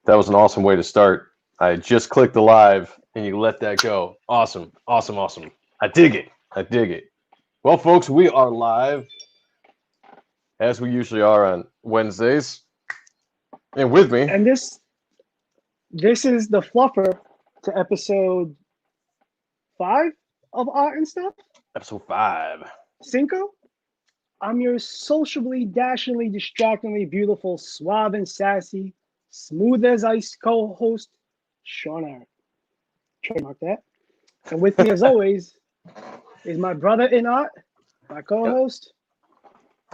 That was an awesome way to start. I just clicked the live and you let that go. Awesome. Awesome. Awesome. I dig it. I dig it. Well, folks, we are live as we usually are on Wednesdays. And with me, And this is the fluffer to episode 5 of Art and Stuff. episode 5. Cinco. I'm your sociably, dashingly, distractingly beautiful, suave and sassy, smooth as ice co-host, Sean Aaron. Trademark that. And with me, as always, is my brother in art, my co-host.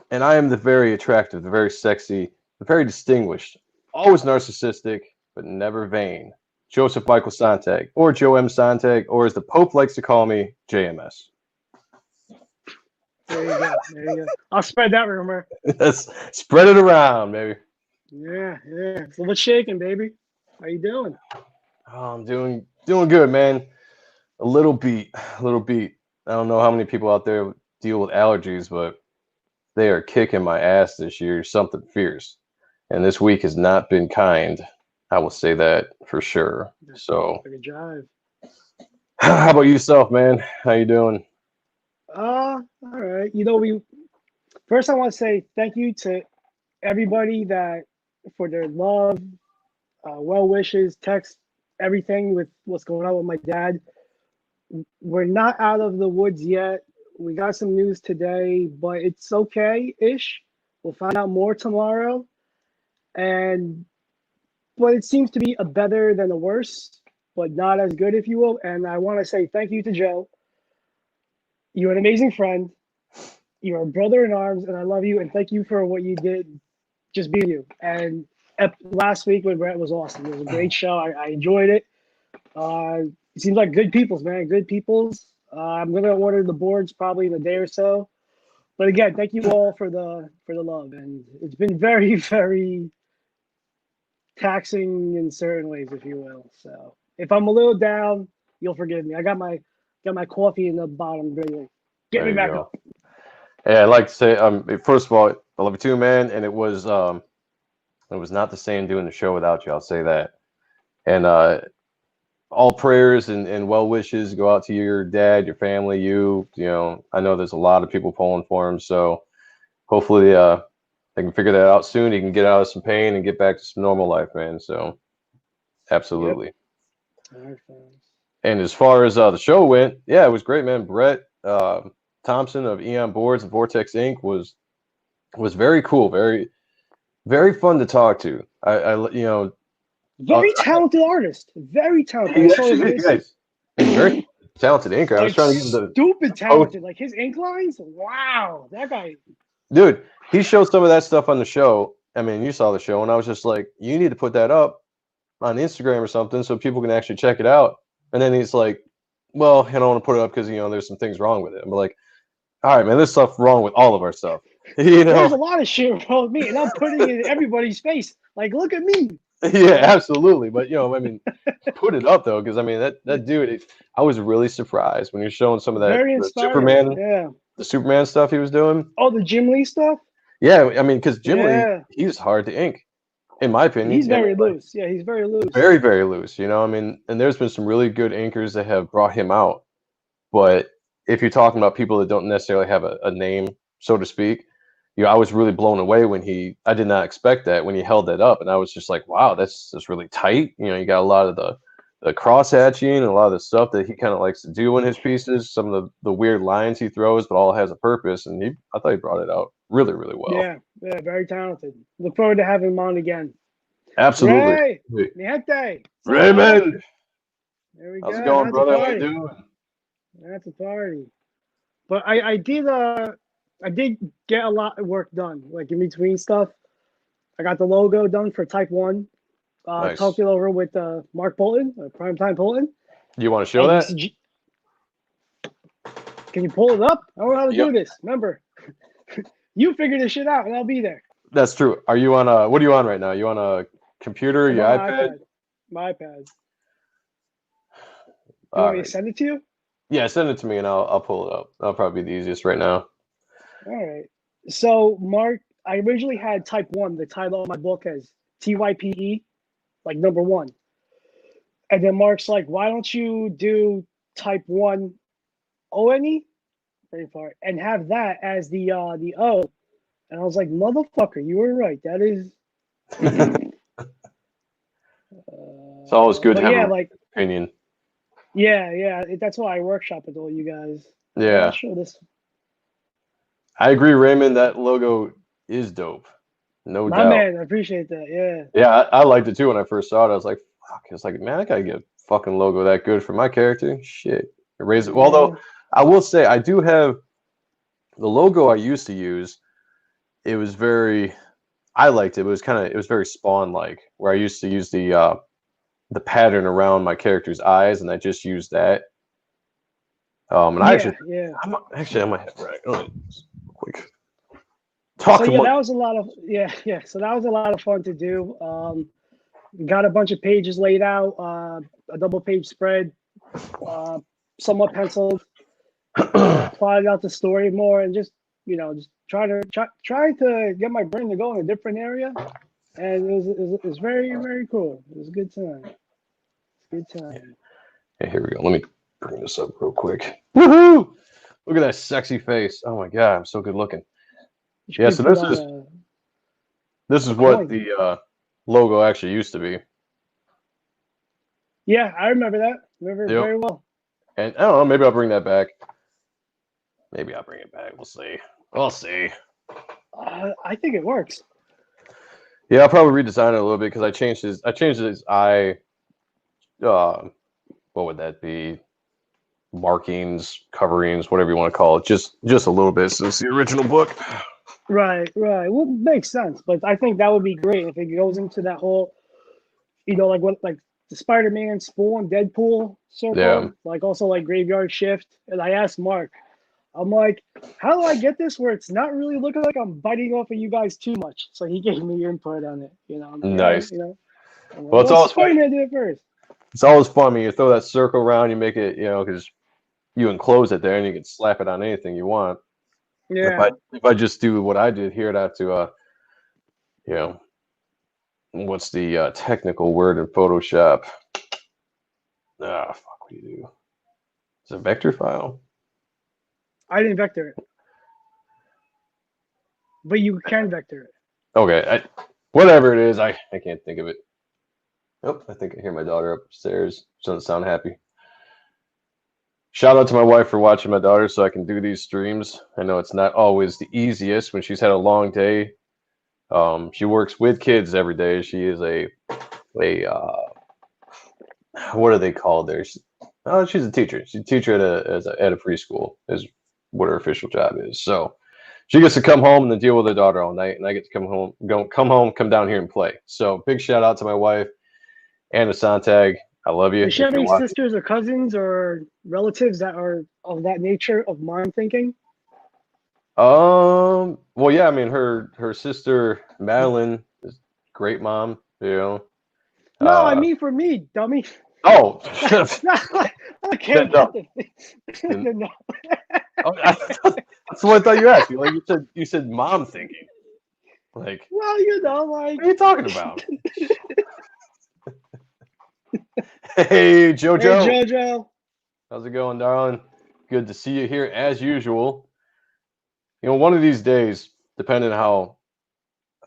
And I am the very attractive, the very sexy, the very distinguished, always narcissistic, but never vain, Joseph Michael Sontag, or Joe M. Sontag, or as the Pope likes to call me, JMS. There you go. There you go. I'll spread that rumor. Let's spread it around, baby. Yeah. So what's shaking, baby? How you doing? Oh, I'm doing good, man. A little beat. I don't know how many people out there deal with allergies, but they are kicking my ass this year. Something fierce. And this week has not been kind. I will say that for sure. So, Like a jive. how about yourself, man? How you doing? All right. First I want to say thank you to everybody that for their love, well wishes, text, everything with what's going on with my dad. We're not out of the woods yet. We got some news today, but it's okay-ish. We'll find out more tomorrow. But it seems to be a better than a worse, but not as good, if you will. And I want to say thank you to Joe. You're an amazing friend. You're a brother in arms, and I love you. And thank you for what you did, just being you. And last week with Brett was awesome. It was a great show. I enjoyed it. It seems like good peoples, man. Good peoples. I'm gonna order the boards probably in a day or so. But again, thank you all for the love, and it's been very, very taxing in certain ways, if you will. So if I'm a little down, you'll forgive me. I got my coffee in the bottom, really. Get There me you back go. up. Hey, I'd like to say, first of all, I love you too, man. And it was not the same doing the show without you. I'll say that. And all prayers and well wishes go out to your dad, your family, you. You know, I know there's a lot of people pulling for him, so hopefully they can figure that out soon. He can get out of some pain and get back to some normal life, man. So absolutely. Yep. All right, fans. And as far as the show went, yeah, it was great, man. Brett Thompson of Eon Boards and Vortex Inc. was very cool, very very fun to talk to. Very talented artist. Very talented. I He saw actually his is. He's very talented inker. I was like trying to give him the stupid talented. Like his ink lines. Wow, that guy. dude. He showed some of that stuff on the show. I mean, you saw the show, and I was just like, you need to put that up on Instagram or something so people can actually check it out. And then he's like, well, I don't want to put it up because there's some things wrong with it. I'm like, all right, man, there's stuff wrong with all of our stuff. There's a lot of shit wrong with me, and I'm putting it in everybody's face. Like, look at me. Yeah, absolutely. But I mean, put it up though, because I mean that dude. I was really surprised when you're showing some of that Very inspiring. The Superman stuff he was doing. Oh, the Jim Lee stuff. Yeah, I mean, because Jim Lee, he's hard to ink, in my opinion. He's very loose. Yeah, he's very loose. Very, very loose. I mean, and there's been some really good inkers that have brought him out. But if you're talking about people that don't necessarily have a name, so to speak, I was really blown away when I did not expect that when he held that up, and I was just like, wow, that's really tight. You got a lot of the cross hatching and a lot of the stuff that he kind of likes to do in his pieces. Some of the weird lines he throws, but all has a purpose, and I thought he brought it out really, really well. Yeah, very talented. Look forward to having him on again. Absolutely. Ray, mi gente. Raymond. There we How's go. it going, That's brother? How you doing? That's a party. But I did get a lot of work done, like in between stuff. I got the logo done for Type 1. Nice. Talked it over with Mark Bolton, Primetime Bolton. You want to show that? Can you pull it up? I don't know how to do this. Remember, you figure this shit out, and I'll be there. That's true. Are you on what are you on right now? You on a computer, your iPad? My iPad. You want me to send it to you? Yeah, send it to me and I'll pull it up. That'll probably be the easiest right now. All right. So, Mark, I originally had Type 1, the title of my book as TYPE. like number one. And then Mark's like, why don't you do type 1 ONE, very far, and have that as the O? And I was like, motherfucker, you were right. That is. It's always good to But have yeah, an like, opinion. yeah, that's why I workshop with all you guys. Yeah, Show this. I agree, Raymond. That logo is dope, no My doubt. man, I appreciate that. Yeah. Yeah, I liked it too when I first saw it. I was like, fuck. It's like, man, I gotta get a fucking logo that good for my character. Shit. Erase it. Although I will say I do have the logo I used to use. It was very I liked it. It was it was very Spawn like, where I used to use the pattern around my character's eyes, and I just used that. And I actually, Yeah. I might have right. Quick. So Talk yeah, among. that was a lot of So that was a lot of fun to do. Got a bunch of pages laid out, a double page spread, somewhat penciled, plotted out the story more, and just just try to get my brain to go in a different area. And it was very, very cool. It was a good time. Good time. Hey, here we go. Let me bring this up real quick. Woohoo! Look at that sexy face. Oh my god, I'm so good looking. Yeah, so this is what coin. the logo actually used to be. Yeah, I remember that. Remember it Yep. very well. And I don't know, maybe I'll bring that back. Maybe I'll bring it back. We'll see. We'll see. I think it works. Yeah, I'll probably redesign it a little bit because I changed his eye. What would that be? Markings, coverings, whatever you want to call it. Just a little bit since the original book. Right. Well, makes sense, but I think that would be great if it goes into that whole, like the Spider-Man, Spawn, Deadpool circle, Yeah. like also like Graveyard Shift. And I asked Mark, I'm like, how do I get this where it's not really looking like I'm biting off of you guys too much? So he gave me input on it. I'm like, Nice. I'm like, Well, it's well, always funny. Spider-Man did it first. It's always fun when you throw that circle around. You make it, because you enclose it there, and you can slap it on anything you want. Yeah. If I just do what I did here, I'd have to, what's the technical word in Photoshop? Fuck, what do you do? It's a vector file. I didn't vector it, but you can vector it. Okay, whatever it is, I can't think of it. Oh, I think I hear my daughter upstairs. She doesn't sound happy. Shout out to my wife for watching my daughter so I can do these streams. I know it's not always the easiest when she's had a long day. She works with kids every day. She is a what are they called there? She's a teacher. She's a teacher at a preschool is what her official job is. So she gets to come home and then deal with her daughter all night, and I get to come down here and play. So big shout out to my wife, Anna Sontag. I love you. Does she have any sisters or cousins or relatives that are of that nature of mom thinking? Well, yeah. I mean, her sister Madeline is great mom. No, I mean for me, dummy. Oh, I can't. No. That's what I thought you asked me. Like you said, mom thinking. Like, well, like, what are you talking about? Hey, JoJo. Hey, JoJo. How's it going, darling? Good to see you here as usual. One of these days, depending on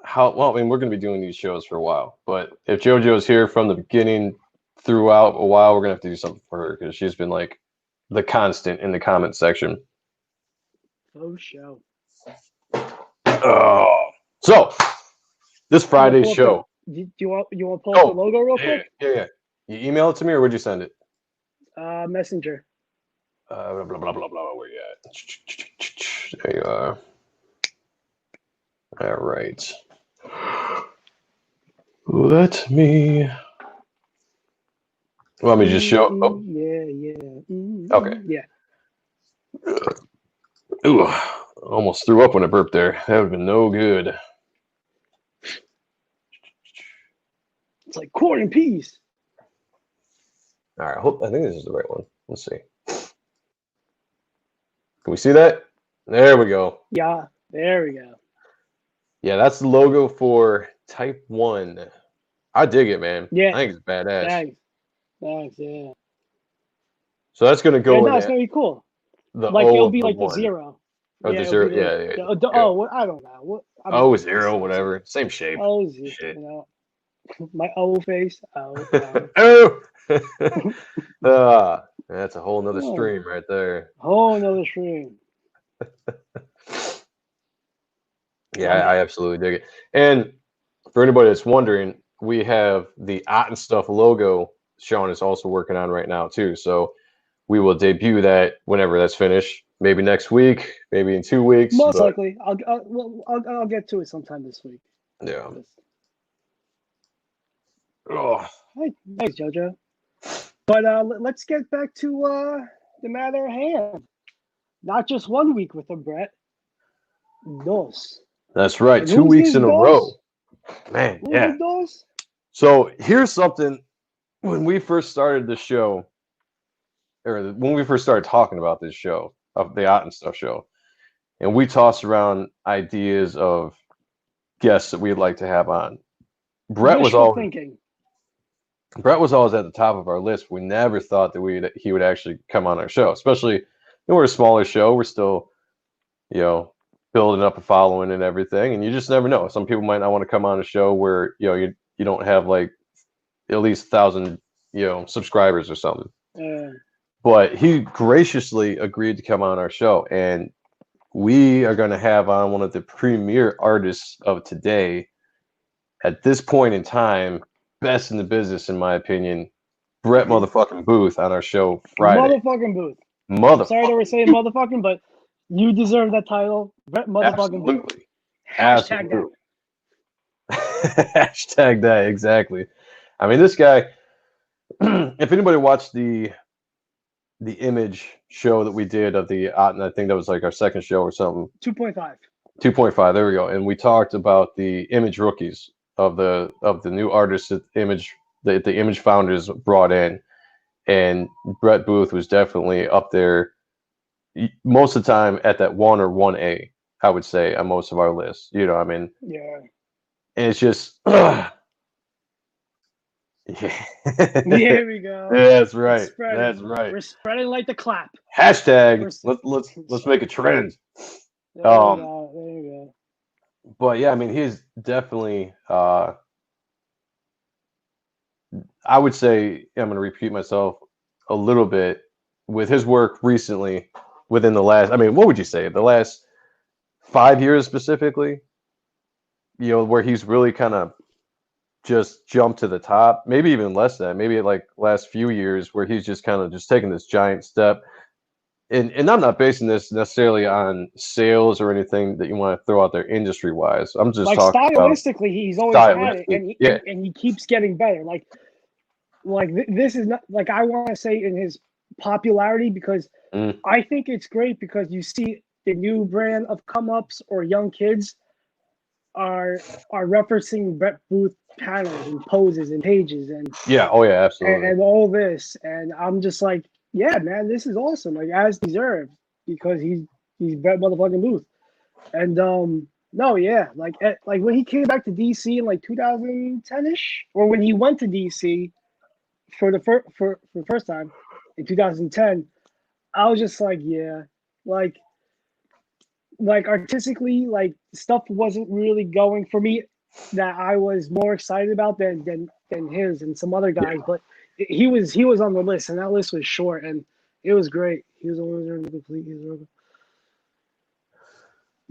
how well, I mean, we're going to be doing these shows for a while, but if JoJo's here from the beginning throughout a while, we're going to have to do something for her because she's been like the constant in the comment section. Oh, show. So this Friday's show. Do you want to pull up the logo real quick? Yeah. You email it to me, or would you send it? Messenger. Blah blah blah blah blah. Where you at? There you are. All right. Let me just show. Oh. Yeah. Okay. Yeah. Ooh, almost threw up when I burped there. That would have been no good. It's like corn and peas. All right, I think this is the right one. Let's see. Can we see that? There we go. Yeah, there we go. Yeah, that's the logo for Type 1. I dig it, man. Yeah, I think it's badass. thanks, yeah. So that's gonna Yeah, go in no, it's at gonna be cool. the Like O it'll of be the like the one. zero. Or the Yeah, it'll be zero. like Yeah, yeah. oh, what I don't know. What I don't O know. zero, whatever. Same shape. Oh, Shit. my O face. Oh, oh. Oh. That's a whole nother Oh, stream right there. whole another stream. Yeah, Love it. I absolutely dig it. And for anybody that's wondering, we have the Ot and Stuff logo Sean is also working on right now too. So we will debut that whenever that's finished. Maybe next week, maybe in 2 weeks. Most But likely, I'll get to it sometime this week. yeah. Oh, Hey, thanks, JoJo. But let's get back to the matter at hand. Not just 1 week with him, Brett. Dos. that's right. And 2 who's weeks this in a row. dos? Man, Who's yeah. the dos? So here's something. When we first started the show, or when we first started talking about this show, of the Ot and Stuff show, and we tossed around ideas of guests that we'd like to have on. Brett was Wishful always thinking. Brett was always at the top of our list. We never thought that he would actually come on our show. Especially, we're a smaller show. We're still, building up a following and everything. And you just never know. Some people might not want to come on a show where you don't have like at least 1,000 subscribers or something. But he graciously agreed to come on our show, and we are going to have on one of the premier artists of today. At this point in time, best in the business, in my opinion, Brett motherfucking Booth on our show Friday. Motherfucking Booth. I'm sorry that we're saying motherfucking, but you deserve that title. Brett motherfucking Booth. Hashtag Absolutely. Hashtag that, exactly. I mean, this guy, if anybody watched the Image show that we did of the, and I think that was like our second show or something. 2.5. 2.5, there we go. And we talked about the Image rookies of the new artists that the Image founders brought in, and Brett Booth was definitely up there most of the time at that 1 or 1A, I would say, on most of our lists. Yeah. And it's just yeah. There we go. That's right. That's right. We're spreading like the clap. Hashtag let's make a trend. There you go. But yeah, I mean, he's definitely I would say, I'm gonna repeat myself a little bit, with his work recently, within the last, what would you say, the last 5 years specifically, where he's really kind of just jumped to the top, maybe even less than that, maybe like last few years, where he's just kind of just taking this giant step. And I'm not basing this necessarily on sales or anything that you want to throw out there industry wise. I'm just like talking stylistically, he's always had it, and he keeps getting better. Like this is not, like, I want to say, in his popularity, because I think it's great, because you see the new brand of come ups or young kids are referencing Brett Booth panels and poses and pages and absolutely, and all this, and I'm just like, yeah, man, this is awesome, like, as deserved, because he's Brett motherfucking Booth. And no, yeah, like when he came back to DC in like 2010ish, or when he went to DC for the first time in 2010, I was just like, yeah, like artistically, like, stuff wasn't really going for me that I was more excited about than his and some other guys. But he was on the list, and that list was short, and it was great. He was always there to complete.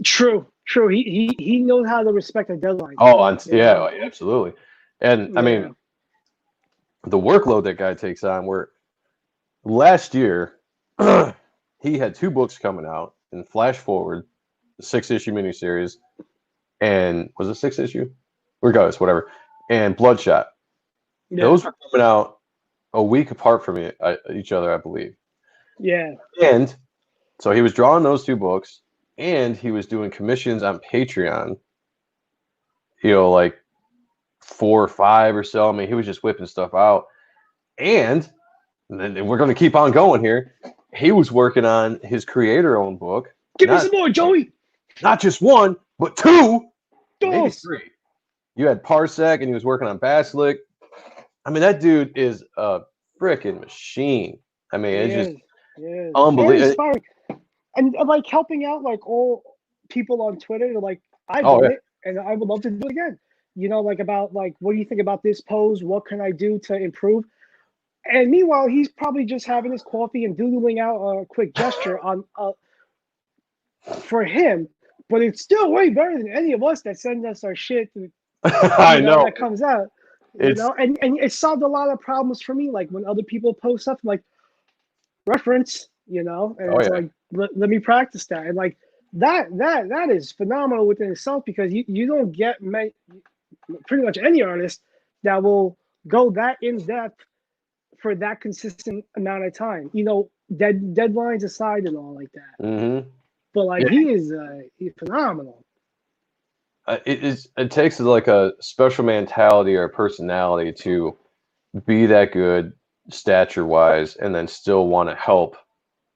True. He knows how to respect a deadline. Absolutely. And I mean, the workload that guy takes on. Where last year he had 2 books coming out in Flash Forward, the 6-issue miniseries, and was it 6-issue? Regardless, whatever. And Bloodshot. Yeah. Those were coming out a week apart from each other, I believe. Yeah. And so he was drawing those 2 books, and he was doing commissions on Patreon. Like 4 or 5 or so. I mean, he was just whipping stuff out. And then we're going to keep on going here. He was working on his creator-owned book. Give me some more, Joey. Not just 1, but 2, maybe 3. You had Parsec, and he was working on Basilic. I mean, that dude is a freaking machine. I mean, He it's just is. He is. Very unbelievable. inspiring. And like helping out like all people on Twitter to like, I've Oh, done yeah. it and I would love to do it again. You know, like about like, what do you think about this pose? What can I do to improve? And meanwhile, he's probably just having his coffee and doodling out a quick gesture on for him. But it's still way better than any of us that send us our shit, I know. that comes out. It's And it solved a lot of problems for me. Like when other people post stuff, I'm like, reference, and oh it's yeah. like let me practice that, and like that is phenomenal within itself because you don't get pretty much any artist that will go that in depth for that consistent amount of time. Deadlines aside and all like that. Mm-hmm. But like Yeah. he's phenomenal. It takes like a special mentality or personality to be that good stature wise, and then still want to help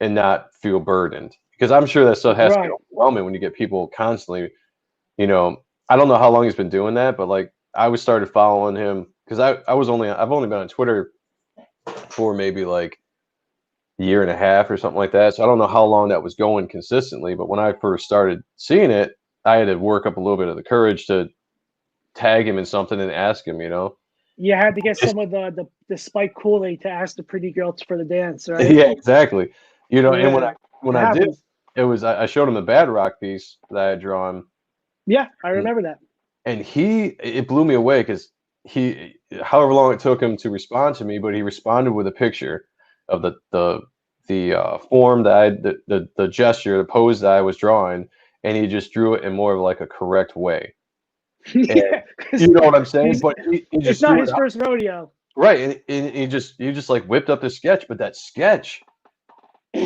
and not feel burdened. Because I'm sure that stuff has to get Right. overwhelming when you get people constantly. I don't know how long he's been doing that, but like I was started following him because I've only been on Twitter for maybe like a year and a half or something like that. So I don't know how long that was going consistently, but when I first started seeing it, I had to work up a little bit of the courage to tag him in something and ask him. You had to get It's- some of the spike Kool-Aid to ask the pretty girls for the dance, right? yeah, exactly. And when Yeah, when it I did, happens. it was I showed him the Bad Rock piece that I had drawn, Yeah, I remember that. and it blew me away because however long it took him to respond to me, but he responded with a picture of the form that the gesture, the pose that I was drawing, and he just drew it in more of like a correct way. And Yeah, you because know what I'm saying? But he it's just not threw it his out, first rodeo. right, and he just like whipped up the sketch, but that sketch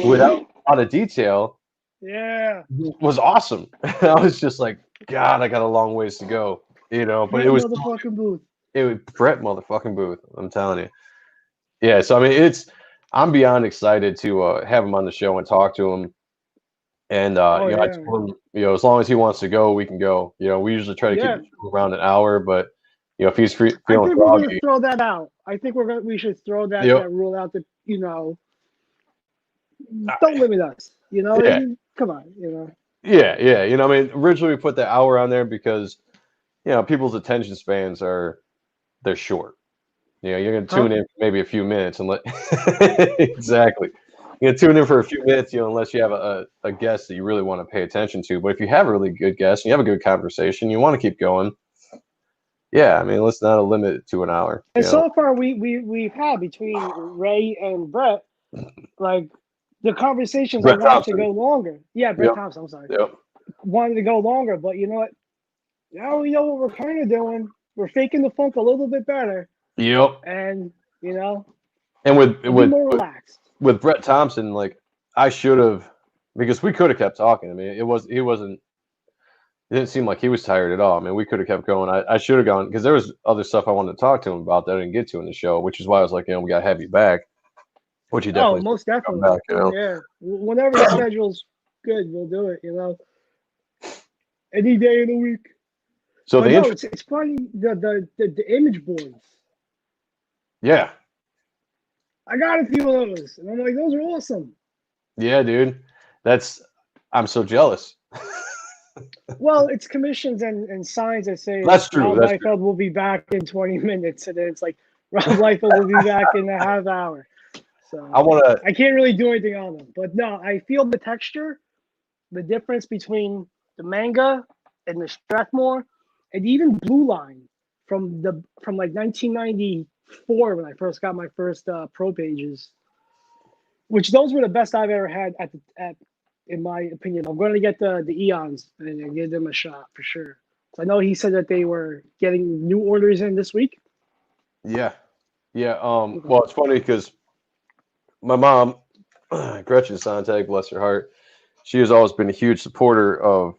without a lot of detail Yeah, was awesome. I was just like, God, I got a long ways to go, but Brett motherfucking Booth. it was Brett motherfucking Booth. I'm telling you. Yeah. So, I mean, I'm beyond excited to have him on the show and talk to him. And, Oh I yeah, told him, as long as he wants to go, we can go. We usually try to keep yeah. the show around an hour, but, if he's I feeling think we're gonna froggy, throw that out. I think we should throw yep. that rule out. That uh, don't limit us. Yeah. Come on. Yeah. Yeah. I mean, originally we put the hour on there because, people's attention spans they're short. You're gonna Huh? tune in for maybe a few minutes and let exactly. You're gonna tune in for a few minutes, unless you have a guest that you really want to pay attention to. But if you have a really good guest and you have a good conversation, you want to keep going. Yeah, I mean, let's not limit it to an hour. And so far, we've had between Ray and Brett, like the conversations I Brett wanted to Thompson. go longer. Yeah, Brett Yep. Thompson. I'm sorry. Yep. Wanted to go longer, but you know what? Now we know what we're kind of doing. We're faking the funk a little bit better, Yep. and And with we'll be more relaxed. with Brett Thompson, like I should have, because we could have kept talking. I mean, he wasn't. It didn't seem like he was tired at all. I mean, we could have kept going. I should have gone because there was other stuff I wanted to talk to him about that I didn't get to in the show, which is why I was like, we got to have you back, which he Oh, definitely most come definitely. back. Yeah. Whenever the schedule's good, we'll do it. Any day of the week. So But the no, intro, it's funny the image boards. yeah, I got a few of those, and I'm like, those are awesome. yeah, dude, I'm so jealous. Well, it's commissions and signs that say That's true. Rob That's true. Liefeld will be back in 20 minutes, and then it's like Rob Liefeld will be back in a half hour. So I want to. I can't really do anything on them. But no, I feel the texture, the difference between the manga and the Strathmore, and even Blue Line from like 1994 when I first got my first pro pages, which those were the best I've ever had in my opinion. I'm going to get the Eons and give them a shot for sure. I know he said that they were getting new orders in this week. Yeah, yeah. Well, it's funny because my mom, Gretchen Sontag, bless her heart, she has always been a huge supporter of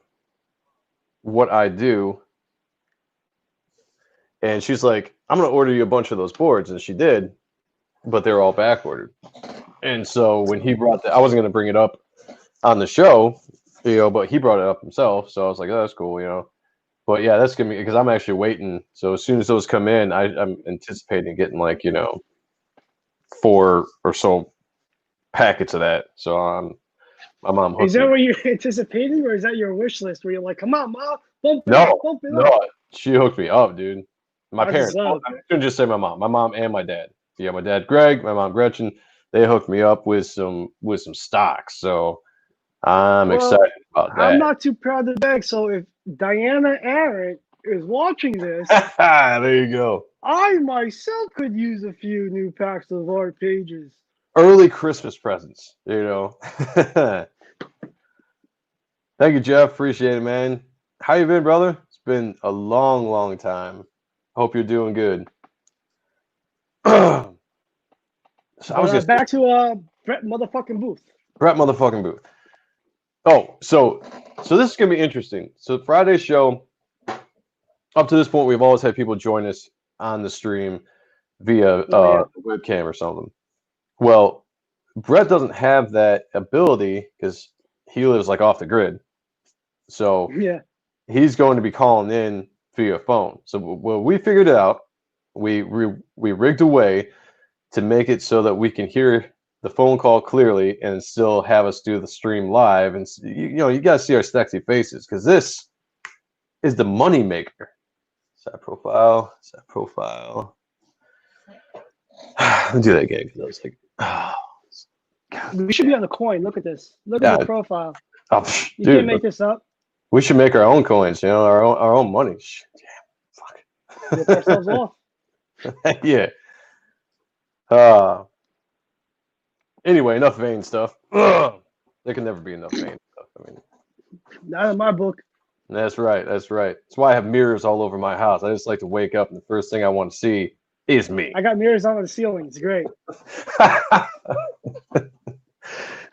what I do. And she's like, I'm going to order you a bunch of those boards. And she did, but they're all back ordered. And so when he brought that, I wasn't going to bring it up on the show, but he brought it up himself. So I was like, oh, that's cool, But yeah, that's gonna be because I'm actually waiting. So as soon as those come in, I'm anticipating getting like 4 or so packets of that. So my mom Is hooked that me. what you're anticipating, or is that your wish list where you're like, come on, mom, bump it up, No, bump it up? no, she hooked me up, dude. My That's what's parents. up. I shouldn't just say my mom and my dad. Yeah, my dad Greg, my mom Gretchen. They hooked me up with some stocks. So I'm Well, excited about I'm that. not too proud to beg. So if Diana Aaron is watching this, There you go. I myself could use a few new packs of art pages. Early Christmas presents. Thank you, Jeff. Appreciate it, man. How you been, brother? It's been a long, long time. Hope you're doing good. So I was But gonna say, back to Brett motherfucking Booth. Brett motherfucking Booth. Oh, so this is gonna be interesting. So Friday's show, up to this point, we've always had people join us on the stream via Oh yeah, webcam or something. Well, Brett doesn't have that ability because he lives like off the grid. So yeah. he's going to be calling in via phone. So we figured it out. We rigged a way to make it so that we can hear the phone call clearly and still have us do the stream live. And you got to see our sexy faces because this is the money maker. Set profile. Let me do that again because I was like, oh, We should be on the coin. Look at this. Look at the God, profile. oh, You dude, can't make this up. we should make our own coins. Our own money. Rip ourselves off. Yeah. Anyway, enough vain stuff. Ugh. There can never be enough vain stuff. I mean, Not in my book. that's right. That's right. That's why I have mirrors all over my house. I just like to wake up and the first thing I want to see is me. I got mirrors on the ceiling. It's great.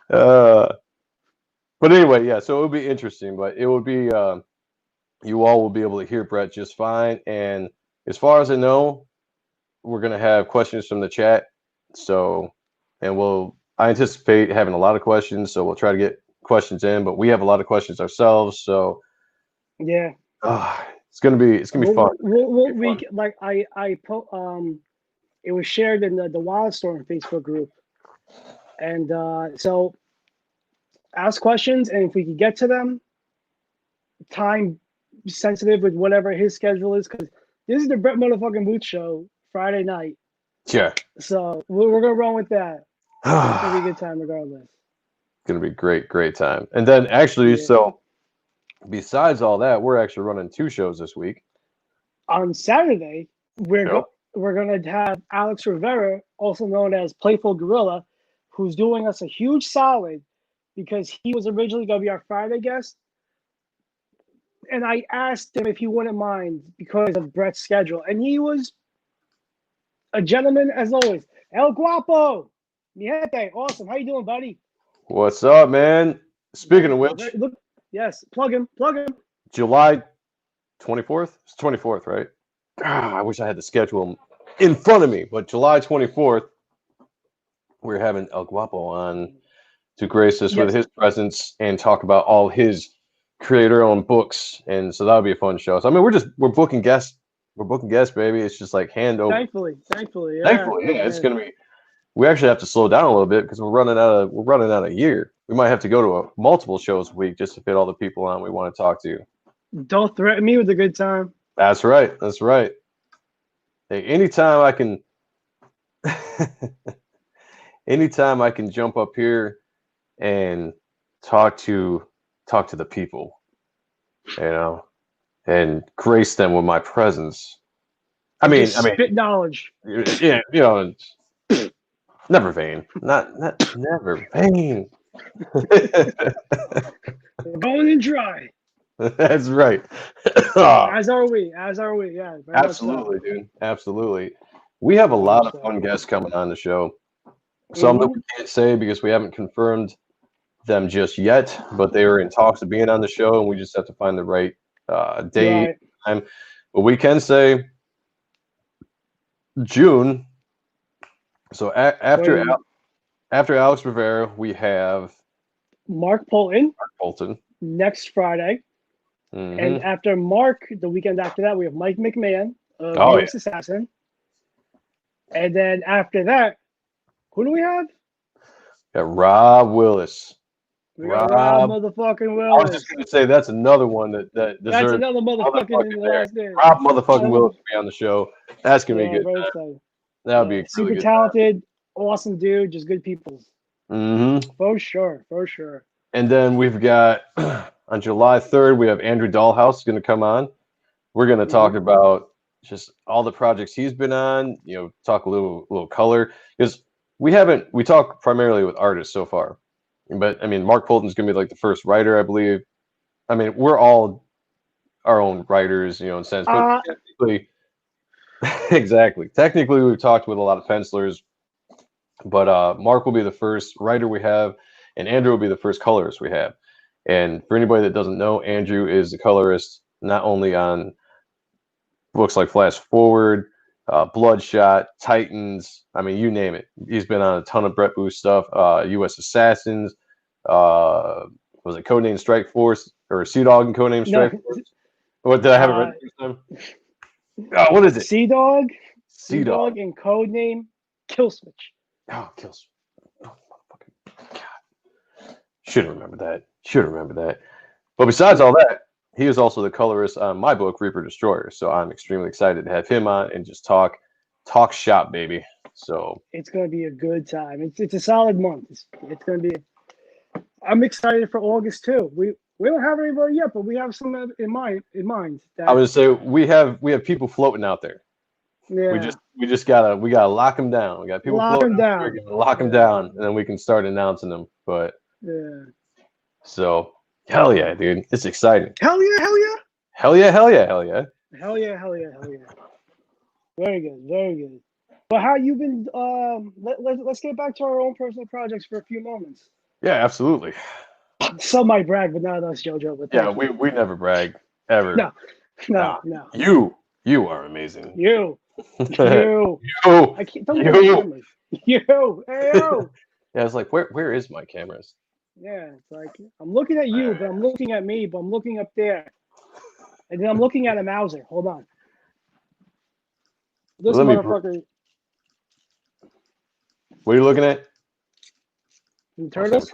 But anyway, yeah. So it would be interesting, but it would be you all will be able to hear Brett just fine. And as far as I know, we're gonna have questions from the chat. So, and I anticipate having a lot of questions. So we'll try to get questions in, but we have a lot of questions ourselves. So Yeah. it's gonna be fun. It was shared in the Wildstorm Facebook group, and so ask questions, and if we can get to them, time sensitive with whatever his schedule is, because this is the Brett motherfucking Booth show Friday night. Yeah. So we're gonna run with that. It's gonna be a good time regardless. It's gonna be great time. And then actually, Yeah. so besides all that, we're actually running 2 shows this week. On Saturday, we're Yep. going to have Alex Rivera, also known as Playful Gorilla, who's doing us a huge solid because he was originally going to be our Friday guest. And I asked him if he wouldn't mind because of Brett's schedule. And he was a gentleman as always. El Guapo, mi gente, awesome. How you doing, buddy? What's up, man? Speaking of which, Look, yes, plug him. July 24th? It's 24th, right? I wish I had the schedule in front of me, but July 24th, we're having El Guapo on to grace us with his presence and talk about all his creator-owned books. And so that'll be a fun show. So I mean, we're booking guests. We're booking guests, baby. It's just like hand over. Thankfully, yeah. It's gonna be. We actually have to slow down a little bit because we're running out of year. We might have to go to multiple shows a week just to fit all the people on we want to talk to. Don't threaten me with a good time. That's right. Hey, anytime I can jump up here and talk to the people, and grace them with my presence. I mean, spit knowledge. Yeah, never vain. Not never vain. Going in dry. That's right. As are we. Yeah. Absolutely, dude. Absolutely. We have a lot of fun guests coming on the show. Some that we can't say because we haven't confirmed them just yet, but they are in talks of being on the show, and we just have to find the right day, time. But we can say June. So after Alex Rivera, we have Mark Polton Polton next Friday. And Mm-hmm. after Mark, the weekend after that, we have Mike McMahon of Oh, US Assassin. And then after that, who do we have? Got Rob Willis. We got Rob Rob. motherfucking I was just Willis. gonna say that's another one that That's deserves another motherfucking in motherfucking the there. last name. Rob motherfucking Willis to be on the show. That's gonna be a Yeah, good very time. excited. That would be a really Super good talented, awesome dude, just good people. time. Mm-hmm. For sure, for sure. And then we've got on July 3rd, we have Andrew Dahlhaus going to come on. We're going to talk about just all the projects he's been on, talk a little color, because we talk primarily with artists so far. But I mean, Mark Polton's going to be like the first writer, I believe. I mean, we're all our own writers, in a sense, but technically, exactly. Technically, we've talked with a lot of pencilers, but Mark will be the first writer we have, and Andrew will be the first colorist we have. And for anybody that doesn't know, Andrew is the colorist not only on books like Flash Forward, Bloodshot, Titans. I mean, you name it. He's been on a ton of Brett Booth stuff. U.S. Assassins. Was it Codename Strike Force or Sea Dog and Codename Strike Force? What did I have it right this time? Oh, what is it? Sea Dog. Sea Dog and Codename Kill Switch. Oh, Kill Switch. Oh, motherfucking God. Should remember that. But besides all that, he is also the colorist on my book, Reaper Destroyer. So I'm extremely excited to have him on and just talk shop, baby. So it's going to be a good time. It's a solid month. It's going to be. I'm excited for August too. We don't have anybody yet, but we have some in mind. I would say we have people floating out there. Yeah. We just gotta lock them down. We got people floating out there. Lock them down, and then we can start announcing them. But yeah. So hell yeah, dude! It's exciting. Hell yeah! Hell yeah! Hell yeah! Hell yeah! Hell yeah! Hell yeah! Hell yeah! Hell yeah! Very good. Very good. But how you been? Let's get back to our own personal projects for a few moments. Yeah, absolutely. Some might brag, but not us, JoJo. But yeah, we never brag ever. No. You are amazing. You. I can't. Don't look at the cameras. You. Hey yo. Yeah, it's like where is my cameras? Yeah, it's like I'm looking at you, but I'm looking at me, but I'm looking up there, and then I'm looking at a Mauser. Hold on. This motherfucker. What are you looking at? The turtles.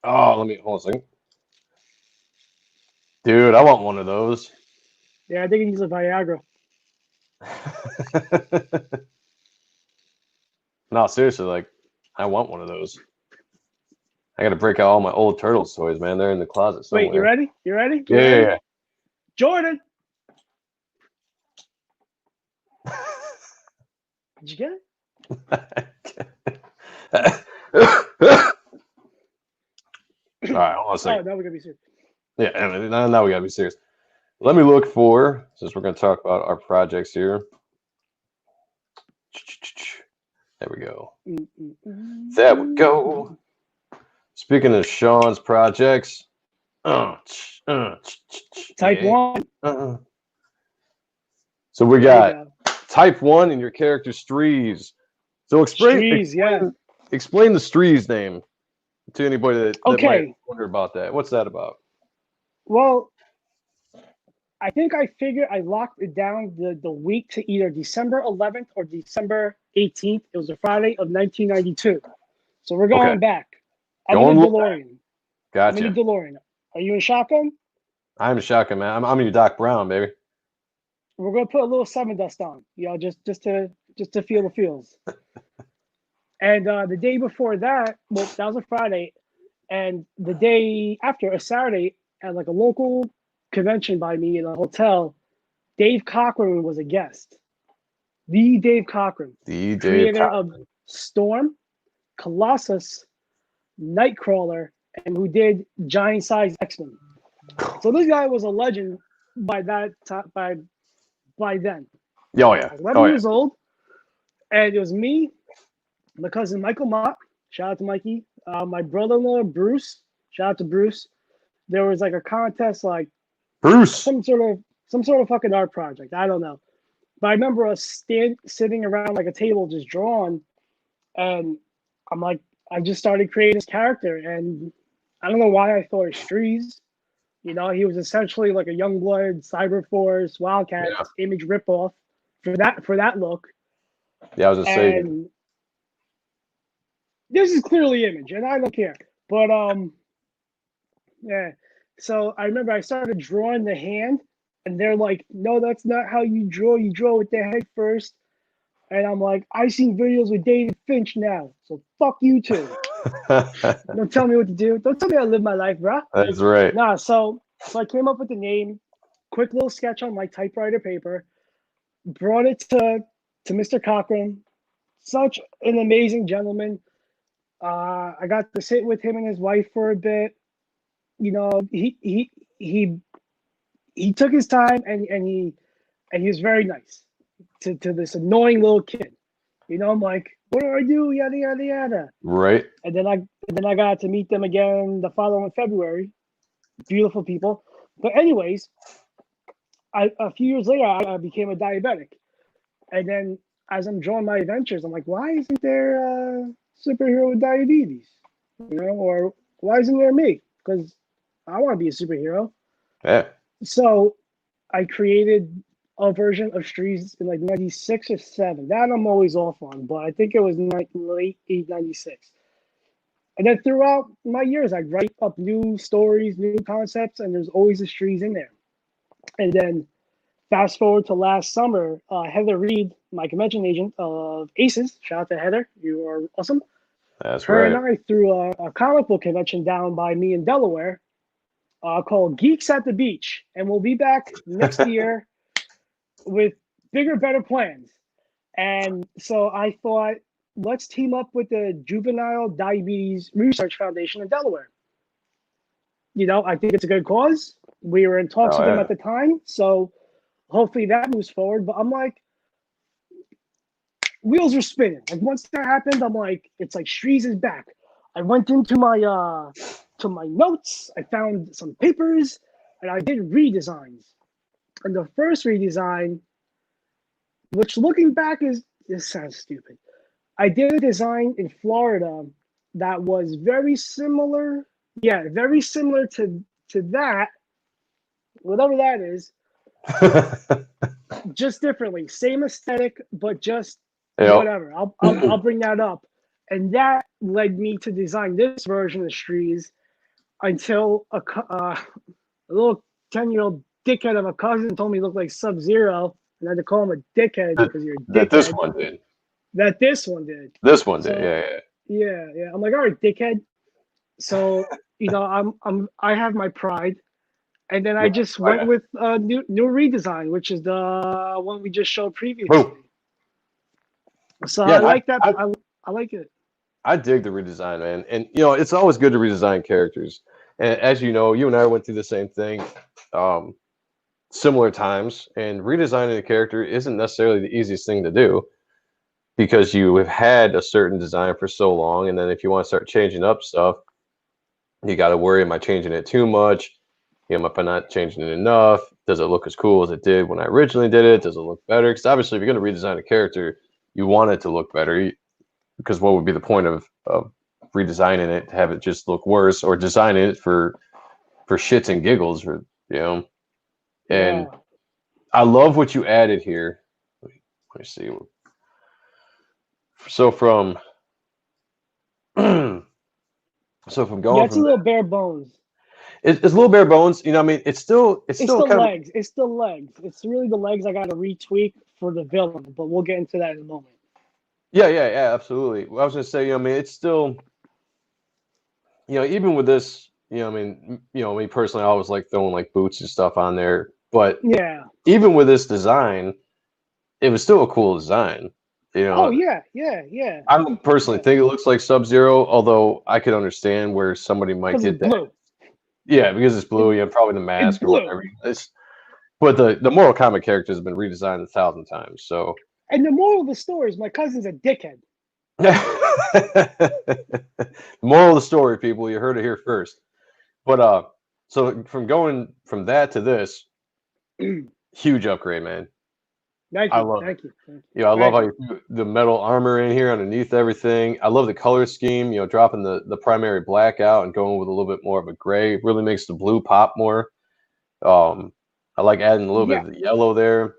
Oh, let me hold on a second. Dude, I want one of those. Yeah, I think he needs a Viagra. No, seriously, like I want one of those. I gotta break out all my old Turtles toys, man. They're in the closet somewhere. Wait, you ready? You ready? Yeah. Jordan. Did you get it? All right, hold on a second. Oh, now we gotta be serious. Yeah, now we gotta be serious. Let me look for, since we're gonna talk about our projects here. There we go. There we go. Speaking of Sean's projects, Type 1. So we got Type 1 in your character Strees. So explain the Strees name to anybody that might wonder about that. What's that about? Well, I think I locked it down the week to either December 11th or December 18th. It was a Friday of 1992. So we're going back. I'm in the DeLorean. Gotcha. I'm in the DeLorean. Are you in shotgun? I'm in shotgun, man. I'm in your Doc Brown, baby. We're gonna put a little Seven Dust on, just to feel the feels. And the day before that, well, that was a Friday, and the day after, a Saturday, at like a local convention by me in a hotel, Dave Cochran was a guest. The Dave Cochran, creator of Storm, Colossus, Nightcrawler, and who did Giant Size X-Men. So this guy was a legend by that time, by then. Oh yeah. 11 years old, and it was me, my cousin Michael Mott, shout out to Mikey, my brother-in-law Bruce, shout out to Bruce. There was like a contest, like Bruce, some sort of fucking art project. I don't know, but I remember us sitting around like a table just drawing, and I'm like, I just started creating this character, and I don't know why I thought of Streez. You know, he was essentially like a Youngblood, Cyberforce, Yeah, Wildcats image ripoff for that look. yeah. I was gonna say, And this is clearly image, and I don't care. But yeah. So I remember I started drawing the hand, and they're like, "No, that's not how you draw. You draw with the head first." And I'm like, "I seen videos with David Finch now, so fuck you too. Don't tell me what to do. Don't tell me how to live my life, bro." that's right. Nah. So I came up with the name. Quick little sketch on my typewriter paper. Brought it to Mr. Cochran. Such an amazing gentleman. I got to sit with him and his wife for a bit. You know, he he took his time and he was very nice to this annoying little kid. You know, I'm like, what do I do? Yada yada yada. Right. And then I got to meet them again the following February. Beautiful people. But anyways, a few years later I became a diabetic. And then as I'm drawing my adventures, I'm like, why isn't there a superhero with diabetes? You know, or why isn't there me? Because I want to be a superhero. Yeah. So I created a version of Streets in like 96 or 7. That I'm always off on, but I think it was late 96. And then throughout my years, I'd write up new stories, new concepts, and there's always a Streets in there. And then fast forward to last summer, Heather Reed, my convention agent of Aces, shout out to Heather, you are awesome. That's Her and right. I threw a comic book convention down by me in Delaware called Geeks at the Beach. And we'll be back next year with bigger, better plans. And so I thought, let's team up with the Juvenile Diabetes Research Foundation in Delaware. You know, I think it's a good cause. We were in talks Oh with them yeah. at the time. So hopefully that moves forward. But I'm like, wheels are spinning. Like once that happened, I'm like, it's like Streez is back. I went into my notes. I found some papers, and I did redesigns. And the first redesign, which looking back is this sounds stupid. I did a design in Florida that was very similar. Yeah, very similar to that, whatever that is, just differently. Same aesthetic, but just Yep. whatever. I'll bring that up, and that led me to design this version of Streez until a little 10-year-old dickhead of a cousin told me he looked like Sub Zero, and I had to call him a dickhead that, because you're a that this dickhead. one did. That this one did. This one did. So Yeah, yeah. yeah. I'm like, all right, dickhead. So I have my pride, and then I Right. just Oh went yeah. with a new redesign, which is the one we just showed Boom. previously. So I Yeah. like that. I I like it. I dig the redesign, man. And it's always good to redesign characters. And as you know, you and I went through the same thing, um, similar times. And redesigning a character isn't necessarily the easiest thing to do because you have had a certain design for so long, and then if you want to start changing up stuff, you got to worry: am I changing it too much? Am I not changing it enough? Does it look as cool as it did when I originally did it? Does it look better? Because obviously, if you're going to redesign a character, you want it to look better. Because what would be the point of redesigning it to have it just look worse, or designing it for shits and giggles, or Yeah. And I love what you added here. Let me see. So from so from Yeah, going it's a from little that, bare bones. it's a little bare bones. I mean, it's It's still the kind of legs. It's the legs. It's really the legs I got to retweak for the villain, but we'll get into that in a moment. yeah, absolutely. I was gonna say, I mean, it's still, even with this, I mean, me personally, I always like throwing like boots and stuff on there, but Yeah. even with this design, it was still a cool design. You Oh know, yeah. I don't personally Yeah. think it looks like Sub Zero, although I could understand where somebody might Because get it's that. blue. Yeah, because it's It, blue, probably the it's mask or blue. whatever. But the Mortal Kombat character has been redesigned 1,000 times. So And the moral of the story is my cousin's a dickhead. moral of the story, people, you heard it here first. But so from going from that to this, huge upgrade, man. Thank I you, love it. thank you, thank you, You know, I love thank how you. you threw the metal armor in here underneath everything. I love the color scheme. You know, dropping the primary black out and going with a little bit more of a gray really makes the blue pop more. I like adding a little bit Yeah, of the yellow there.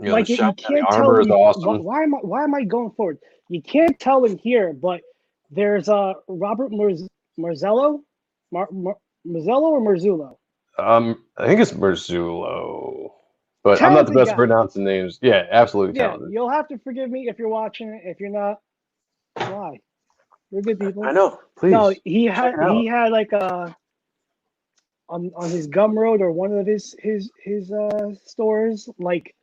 You know, the like shine you on the can't tell armor when is you. awesome. Why am I going forward? You can't tell in here, but there's Robert Marzello, Marzello or Marzullo. I think it's Merzulo, but I'm not the Talented best at guy. pronouncing names. Yeah, absolutely Yeah, talented. you'll have to forgive me if you're watching it. If you're not, why? We're good I people. know. No, Please check it he out. had like on his Gumroad or one of his stores, like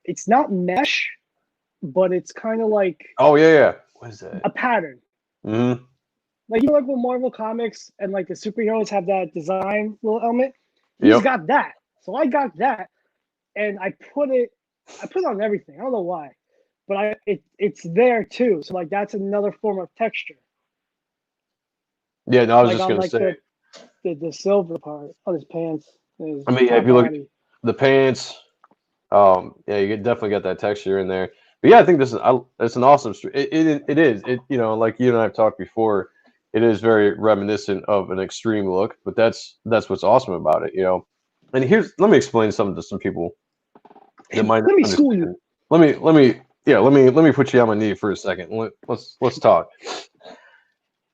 it's not mesh, but it's kind of like Oh yeah, yeah. What is that? a pattern. Hmm. Like like with Marvel comics and like the superheroes have that design little element. He's Yep. got that. So I got that and I put it on everything. I don't know why. But it's there too. So like that's another form of texture. Yeah. No, I was Like just on gonna like say. the silver part on his pants and his I mean, yeah, if top you look at body. the pants, yeah, definitely got that texture in there. But yeah, I think it's an awesome. It is. You know, like you and I have talked before. It is very reminiscent of an extreme look, but that's what's awesome about it. You know, and let me explain something to some people that might not Let me school you. understand. Let me put you on my knee for a second. Let's talk.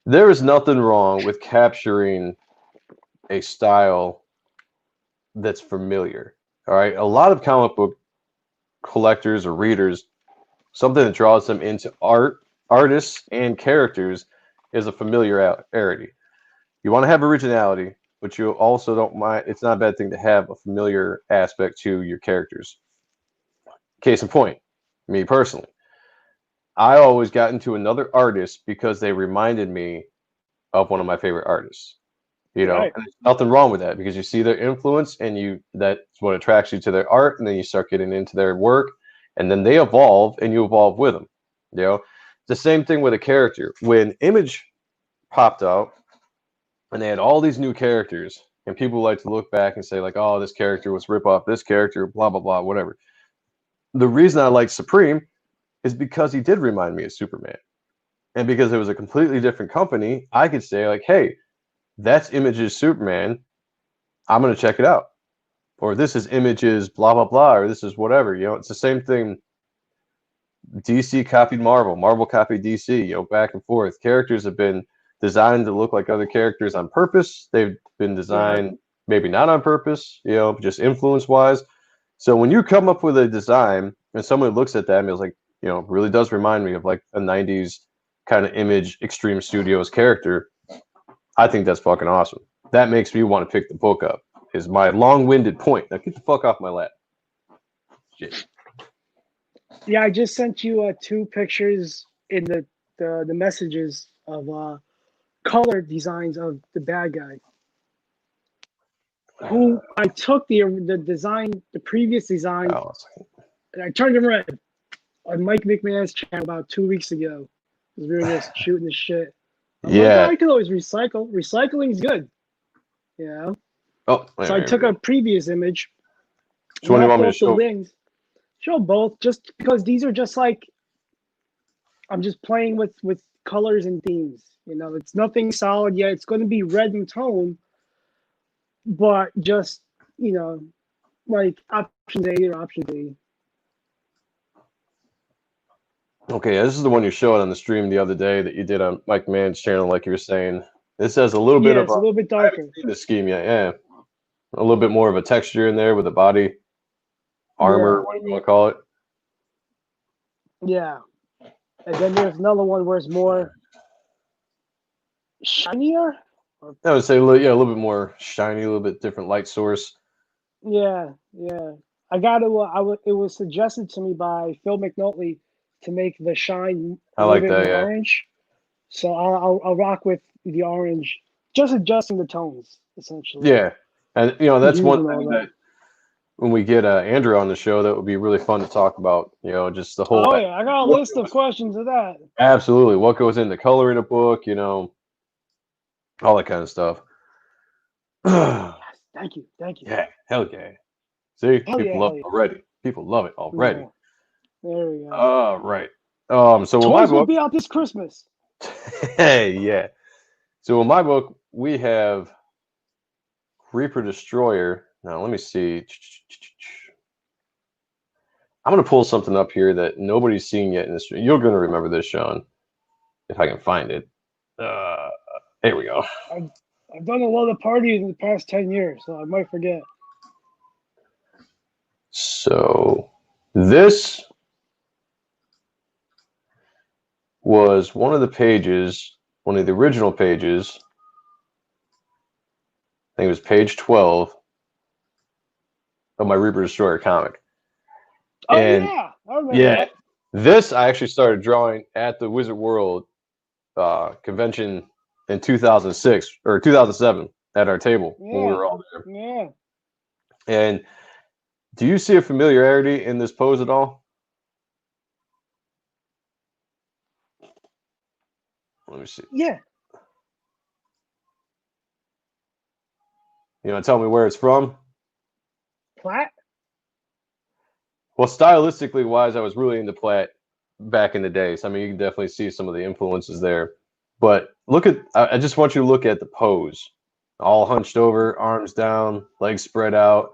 There is nothing wrong with capturing a style that's familiar. All right, a lot of comic book collectors or readers, something that draws them into artists, and characters is a familiarity. You want to have originality, but you also don't mind. It's not a bad thing to have a familiar aspect to your characters. Case in point, me personally. I always got into another artist because they reminded me of one of my favorite artists. You know, Right. and there's nothing wrong with that because you see their influence and that's what attracts you to their art, and then you start getting into their work, and then they evolve and you evolve with them. You know, it's the same thing with a character. When Image popped out and they had all these new characters, and people like to look back and say like, oh, this character was rip off this character, blah blah blah, whatever. The reason I like Supreme is because he did remind me of Superman. And because it was a completely different company, I could say like, hey, that's Image's Superman. I'm gonna check it out. Or this is Image's blah blah blah, or this is whatever. You know, it's the same thing. DC copied Marvel, Marvel copied DC. You know, back and forth. Characters have been designed to look like other characters on purpose. They've been Yeah. designed maybe not on purpose. You know, just influence wise. So when you come up with a design and someone looks at that and is like, you know, really does remind me of like a '90s kind of Image Extreme Studios character, I think that's fucking awesome. That makes me want to pick the book up. Is my long-winded point. Now get the fuck off my lap. Shit. Yeah, I just sent you two pictures in the messages of color designs of the bad guy. Who I took the design, the previous design, Oh, and I turned him red on Mike McMahon's channel about 2 weeks ago. Because we were just shooting the shit. I'm like, oh, yeah. I could always recycle. Recycling's good, you know. Oh, So I there we took a go. previous image, Which one do you left want me to off the show? wings, show both, just because these are just like I'm just playing with colors and themes. You know, it's nothing solid yet. It's going to be red in tone, but just like option A or option B. Okay, yeah, this is the one you showed on the stream the other day that you did on Mike Mann's channel, like you were saying. This has a little bit Yeah, of a. it's a little bit I haven't darker. seen the scheme yet. Yeah, a little bit more of a texture in there with the body Yeah, armor, whatever you want to call it. yeah. And then there's another one where it's more shinier. I would say, yeah, a little bit more shiny, a little bit different light source. Yeah, yeah. I got to. It was suggested to me by Phil McNulty to make the shine a I little like bit that. more Yeah, orange. So I'll rock with the orange, just adjusting the tones essentially. yeah, and that's Hues one and all thing that. that when we get Andrew on the show, that would be really fun to talk about. Just the whole Oh yeah, I got a what list of questions of that. absolutely what goes into coloring a book, all that kind of stuff. Yes, thank you, thank you. Yeah, hell yeah. See, Hell people yeah, love hell it yeah. already. People love it already. Yeah, there we go. All right. So with my Toys will book, be out this Christmas. hey, yeah. So in my book, we have Reaper Destroyer. Now let me see. I'm gonna pull something up here that nobody's seen yet in this. You're gonna remember this, Sean, if I can find it. Here we go. I've done a lot of parties in the past 10 years, so I might forget. So this was one of the pages, one of the original pages. I think it was page 12 of my Reaper Destroyer comic. Oh, And yeah. I remember yeah, that. this I actually started drawing at the Wizard World convention in 2006 or 2007 at our table when we Yeah. were all there. Yeah. And do you see a familiarity in this pose at all? Let me see. Yeah. You know, tell me where it's from. Platt? Well, stylistically wise, I was really into Platt back in the days. I mean, you can definitely see some of the influences there. But look at, I just want you to look at the pose. All hunched over, arms down, legs spread out.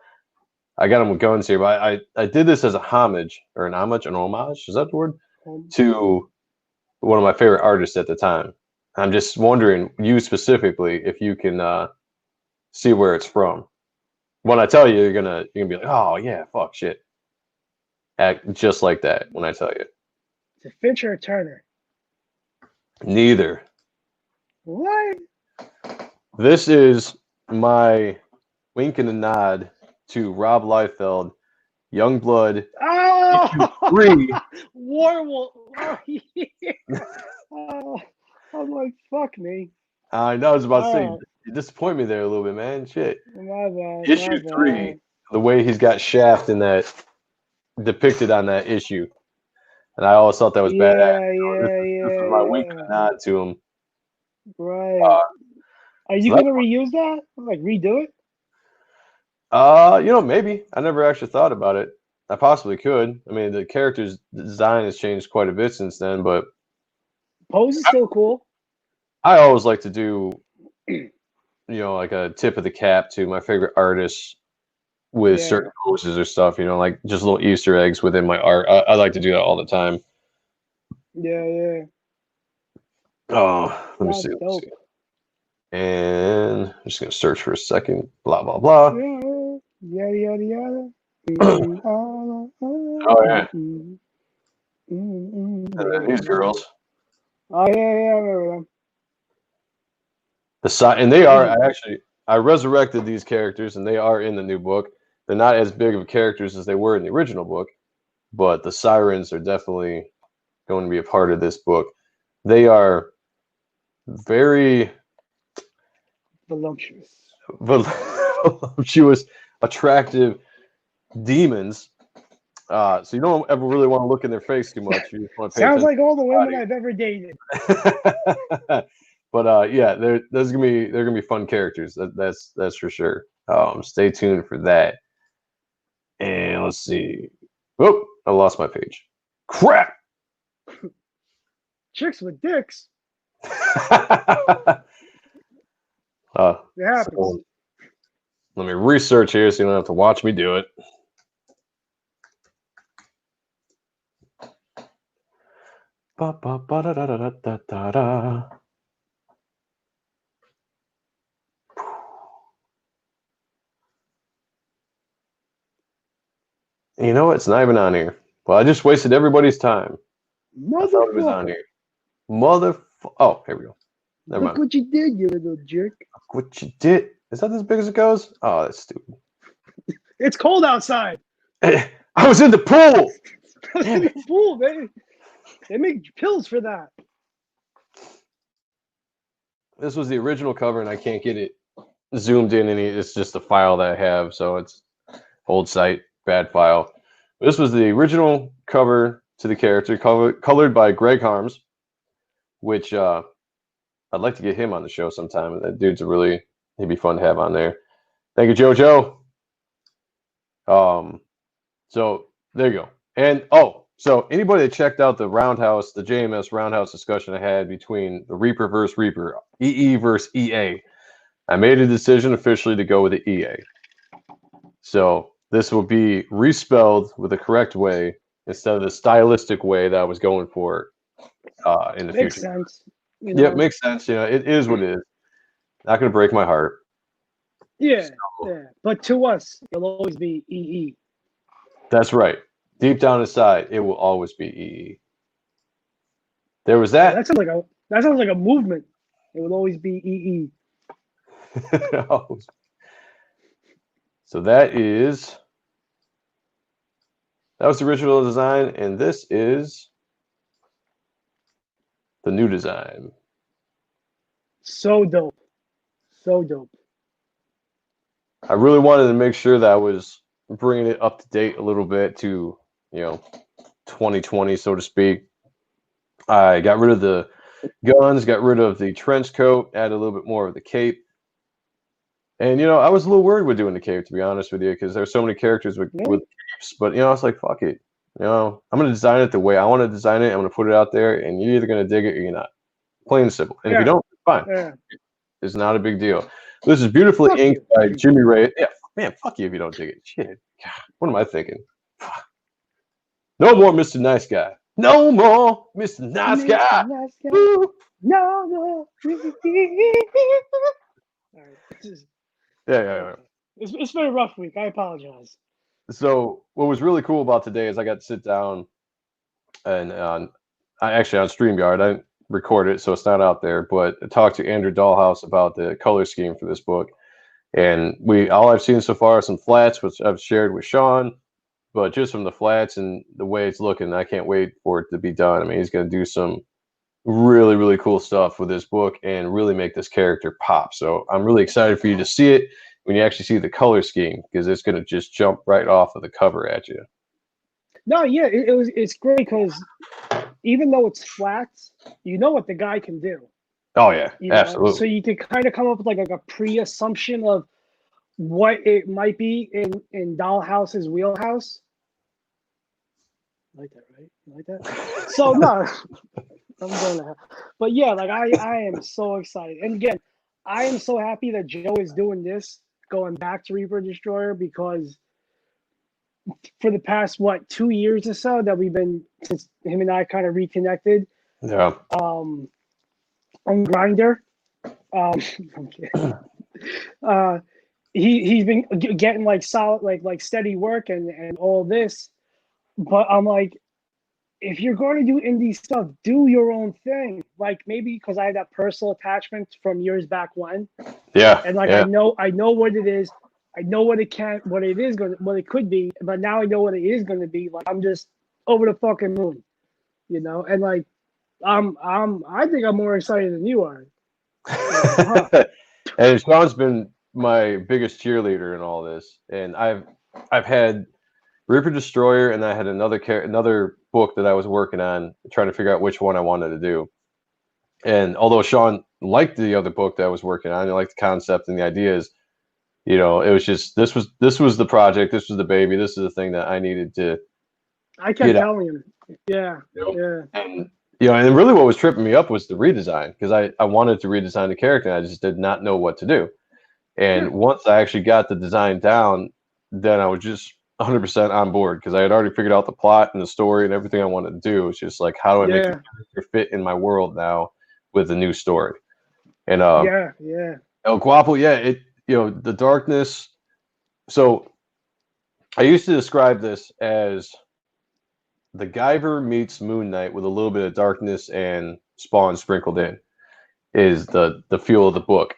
I got them with guns here, but I did this as a homage, or an homage, is that the word? To one of my favorite artists at the time. I'm just wondering, you specifically, if you can see where it's from. When I tell you, you're gonna be like, oh yeah, fuck shit. Act just like that when I tell you. Is it Finch or Turner? Neither. What? This is my wink and a nod to Rob Liefeld, Youngblood, Oh! 3. Warwolf. Oh, yeah. Oh, I'm like, fuck me. I know I was about to say, All right. you disappoint me there a little bit, man. Shit. My bad. Issue 3, the way he's got Shaft in that, depicted on that issue. And I always thought that was badass. This is my wink and a nod to him. Right. Are you so gonna reuse that? Like redo it? You know, maybe. I never actually thought about it. I possibly could. I mean, the character's design has changed quite a bit since then, but Pose is still cool. I always like to do, you know, like a tip of the cap to my favorite artists with Yeah. certain poses or stuff, you know, like just little Easter eggs within my art. I like to do that all the time. Yeah, yeah. Oh, let me That's see. dope. And I'm just going to search for a second. Blah, blah, blah. Yeah, yada yada yada. Oh, yeah. And then these girls. Oh yeah, I remember them. And they are I resurrected these characters, and they are in the new book. They're not as big of characters as they were in the original book, but the sirens are definitely going to be a part of this book. They are very voluptuous, attractive demons. So you don't ever really want to look in their face too much. You just want to pay Sounds like attention all the women I've ever dated. But yeah, they're gonna be fun characters. That's for sure. Stay tuned for that. And let's see. Oh, I lost my page. Crap. Chicks with dicks. It happens. So, let me research here so you don't have to watch me do it. Ba-ba-ba-da-da-da-da-da-da. You know what? It's not even on here. Well, I just wasted everybody's time. I thought it was on here. Oh, here we go. Never mind. Look what you did, you little jerk. Look what you did. Is that as big as it goes? Oh, that's stupid. It's cold outside. I was in the pool. I was in the pool, baby. They make pills for that. This was the original cover, and I can't get it zoomed in any. It's just a file that I have, so it's old site, bad file. This was the original cover to the character, colored by Greg Harms, which I'd like to get him on the show sometime. That dude's he'd be fun to have on there. Thank you, JoJo. So There you go. And so anybody that checked out the JMS Roundhouse discussion I had between the Reaper versus Reaper, EE versus EA, I made a decision officially to go with the EA. So this will be respelled with the correct way instead of the stylistic way that I was going for in the Makes future. sense. You Yeah, it know. makes sense. You know, it is what it is. Not going to break my heart. Yeah, So, yeah. But to us, it'll always be EE. that's right. Deep down inside, it will always be EE. There was Yeah, that. that sounds like a movement. It will always be EE. So that was the original design, and this is the new design. So dope. So dope. I really wanted to make sure that I was bringing it up to date a little bit to, 2020, so to speak. I got rid of the guns, got rid of the trench coat, added a little bit more of the cape. And, I was a little worried with doing the cape, to be honest with you, because there's so many characters with capes. But, I was like, fuck it. I'm going to design it the way I want to design it. I'm going to put it out there, and you're either going to dig it or you're not. Plain and simple. And if you don't, fine. Yeah. It's not a big deal. This is beautifully Fuck inked you. by Jimmy Ray. Yeah, man, fuck you if you don't dig it. Shit. God, what am I thinking? No more Mr. Nice Guy. No more Mr. Nice Guy. Nice guy. Woo. No. All right. Yeah. It's been a rough week. I apologize. So what was really cool about today is I got to sit down and I actually on StreamYard. I didn't record it, so it's not out there, but I talked to Andrew Dahlhaus about the color scheme for this book. And all I've seen so far are some flats, which I've shared with Sean, but just from the flats and the way it's looking, I can't wait for it to be done. I mean, he's going to do some really, really cool stuff with this book and really make this character pop. So I'm really excited for you to see it when you actually see the color scheme, because it's going to just jump right off of the cover at you. No, yeah, it's great because even though it's flats, you know what the guy can do. Oh yeah, absolutely. So you can kind of come up with like a pre-assumption of what it might be in Dollhouse's wheelhouse. You like that, right? You like that? So no, I'm going to. But yeah, like I am so excited, and again, I am so happy that Joe is doing this, going back to Reaper Destroyer, because for the past 2 years or so that we've been, since him and I kind of reconnected. Yeah. On Grinder. He's been getting like solid, like steady work and all this, but I'm like, if you're going to do indie stuff, do your own thing. Like maybe because I have that personal attachment from years back when. Yeah. And like I know what it is. I know what it could be, but now I know what it is going to be. Like I'm just over the fucking moon, And like I think I'm more excited than you are. And Sean's been my biggest cheerleader in all this, and I've had Reaper Destroyer, and I had another book that I was working on, trying to figure out which one I wanted to do. And although Sean liked the other book that I was working on, he liked the concept and the ideas, it was just this was the project, this was the baby, this is the thing that I needed to. I kept telling him, yeah. And really what was tripping me up was the redesign, because I wanted to redesign the character, and I just did not know what to do. And once I actually got the design down, then I was just 100% on board, because I had already figured out the plot and the story and everything I wanted to do. It's just like, how do I make the character fit in my world now with a new story? And El Guapo, the darkness. So I used to describe this as the Guyver meets Moon Knight with a little bit of darkness and Spawn sprinkled in, is the feel of the book.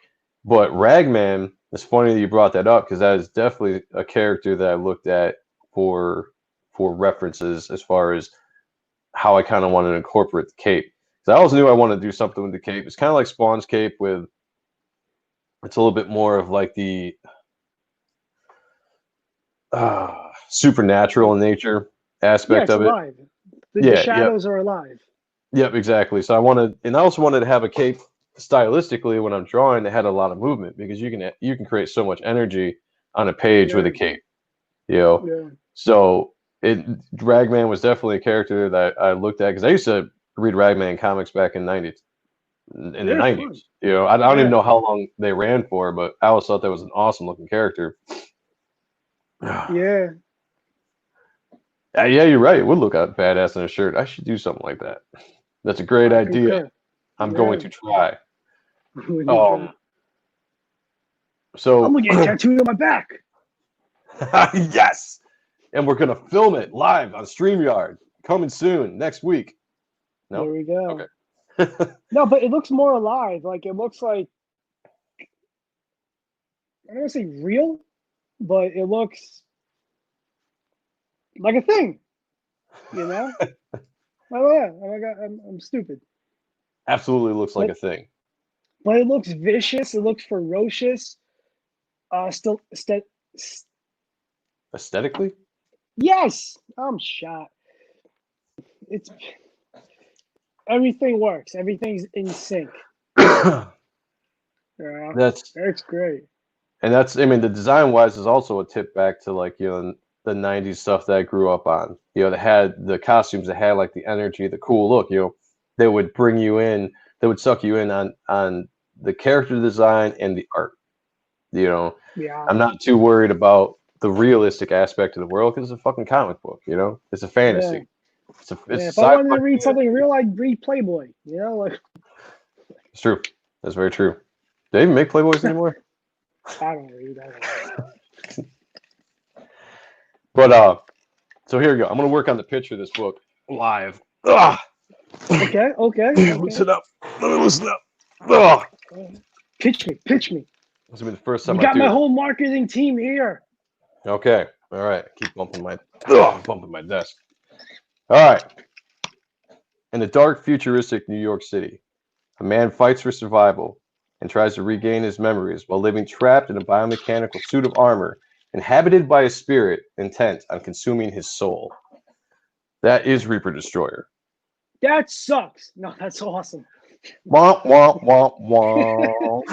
But Ragman, it's funny that you brought that up, because that is definitely a character that I looked at for references as far as how I kind of wanted to incorporate the cape. Because I always knew I wanted to do something with the cape. It's kind of like Spawn's cape, it's a little bit more of like the supernatural in nature aspect of it. Alive. The shadows are alive. Yep, exactly. So I also wanted to have a cape stylistically when I'm drawing that had a lot of movement, because you can create so much energy on a page with a cape. So Ragman was definitely a character that I looked at because I used to read Ragman comics back in the They're fun. 90s. You know, I don't even Yeah. know how long they ran for, but I always thought that was an awesome looking character. Yeah. Yeah, you're right. It would look badass in a shirt. I should do something like that. That's a great I idea. concur. I'm Yeah. going to try. When you try. Um, I'm so gonna get tattooed on my back. yes, and we're gonna film it live on StreamYard coming soon next week. There No, we go. okay. No, but it looks more alive. Like it looks like I don't want to say real, but it looks like a thing. You know? Oh yeah. Oh my god, I'm stupid. Absolutely looks like But a thing. but it looks vicious. It looks ferocious. Still, Aesthetically, yes. I'm shot. It's everything works. Everything's in sync. that's Yeah, it's great. and that's. I mean, the design wise is also a tip back to like the '90s stuff that I grew up on. You know, they had the costumes that had like the energy, the cool look. You know, they would bring you in. They would suck you in on the character design and the art. You know, Yeah, I'm not too worried about the realistic aspect of the world because it's a fucking comic book. You know, it's a yeah, fantasy. It's yeah. a If I wanted sci-fi to read something fantasy. real, I'd read Playboy. You know, like It's true. That's very true. Do they even make Playboys anymore? I don't read. I don't read. But so here we go. I'm gonna work on the picture of this book live. Ugh. Okay, okay, okay. Listen up. Let me listen up. Ugh. Pitch me, pitch me. This will be the first You time I got my do this. whole marketing team here. Okay. All right. Keep bumping my desk. All right. In the dark, futuristic New York City, a man fights for survival and tries to regain his memories while living trapped in a biomechanical suit of armor inhabited by a spirit intent on consuming his soul. That is Reaper Destroyer. That sucks. No, that's awesome. Womp, womp, womp,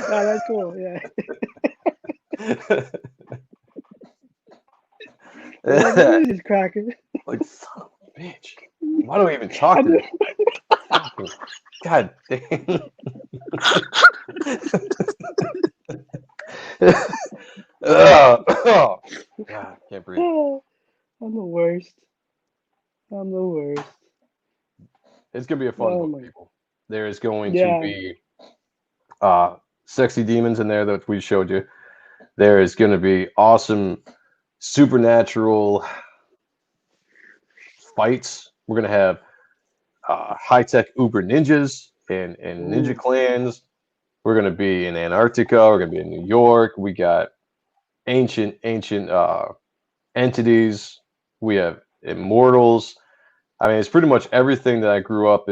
No, that's cool. Yeah. Like, what womp. is this cracker? Like, son of a bitch. Why do I even talk to this? Fucking God damn. Oh, God, can't breathe. I'm the worst. I'm the worst. It's gonna be a fun Oh book, my. people. There is going to Yeah. be sexy demons in there that we showed you. There is going to be awesome supernatural fights. We're going to have high-tech uber ninjas and ninja Ooh. clans. We're going to be in Antarctica. We're going to be in New York. We got ancient entities. We have immortals. I mean, it's pretty much everything that I grew up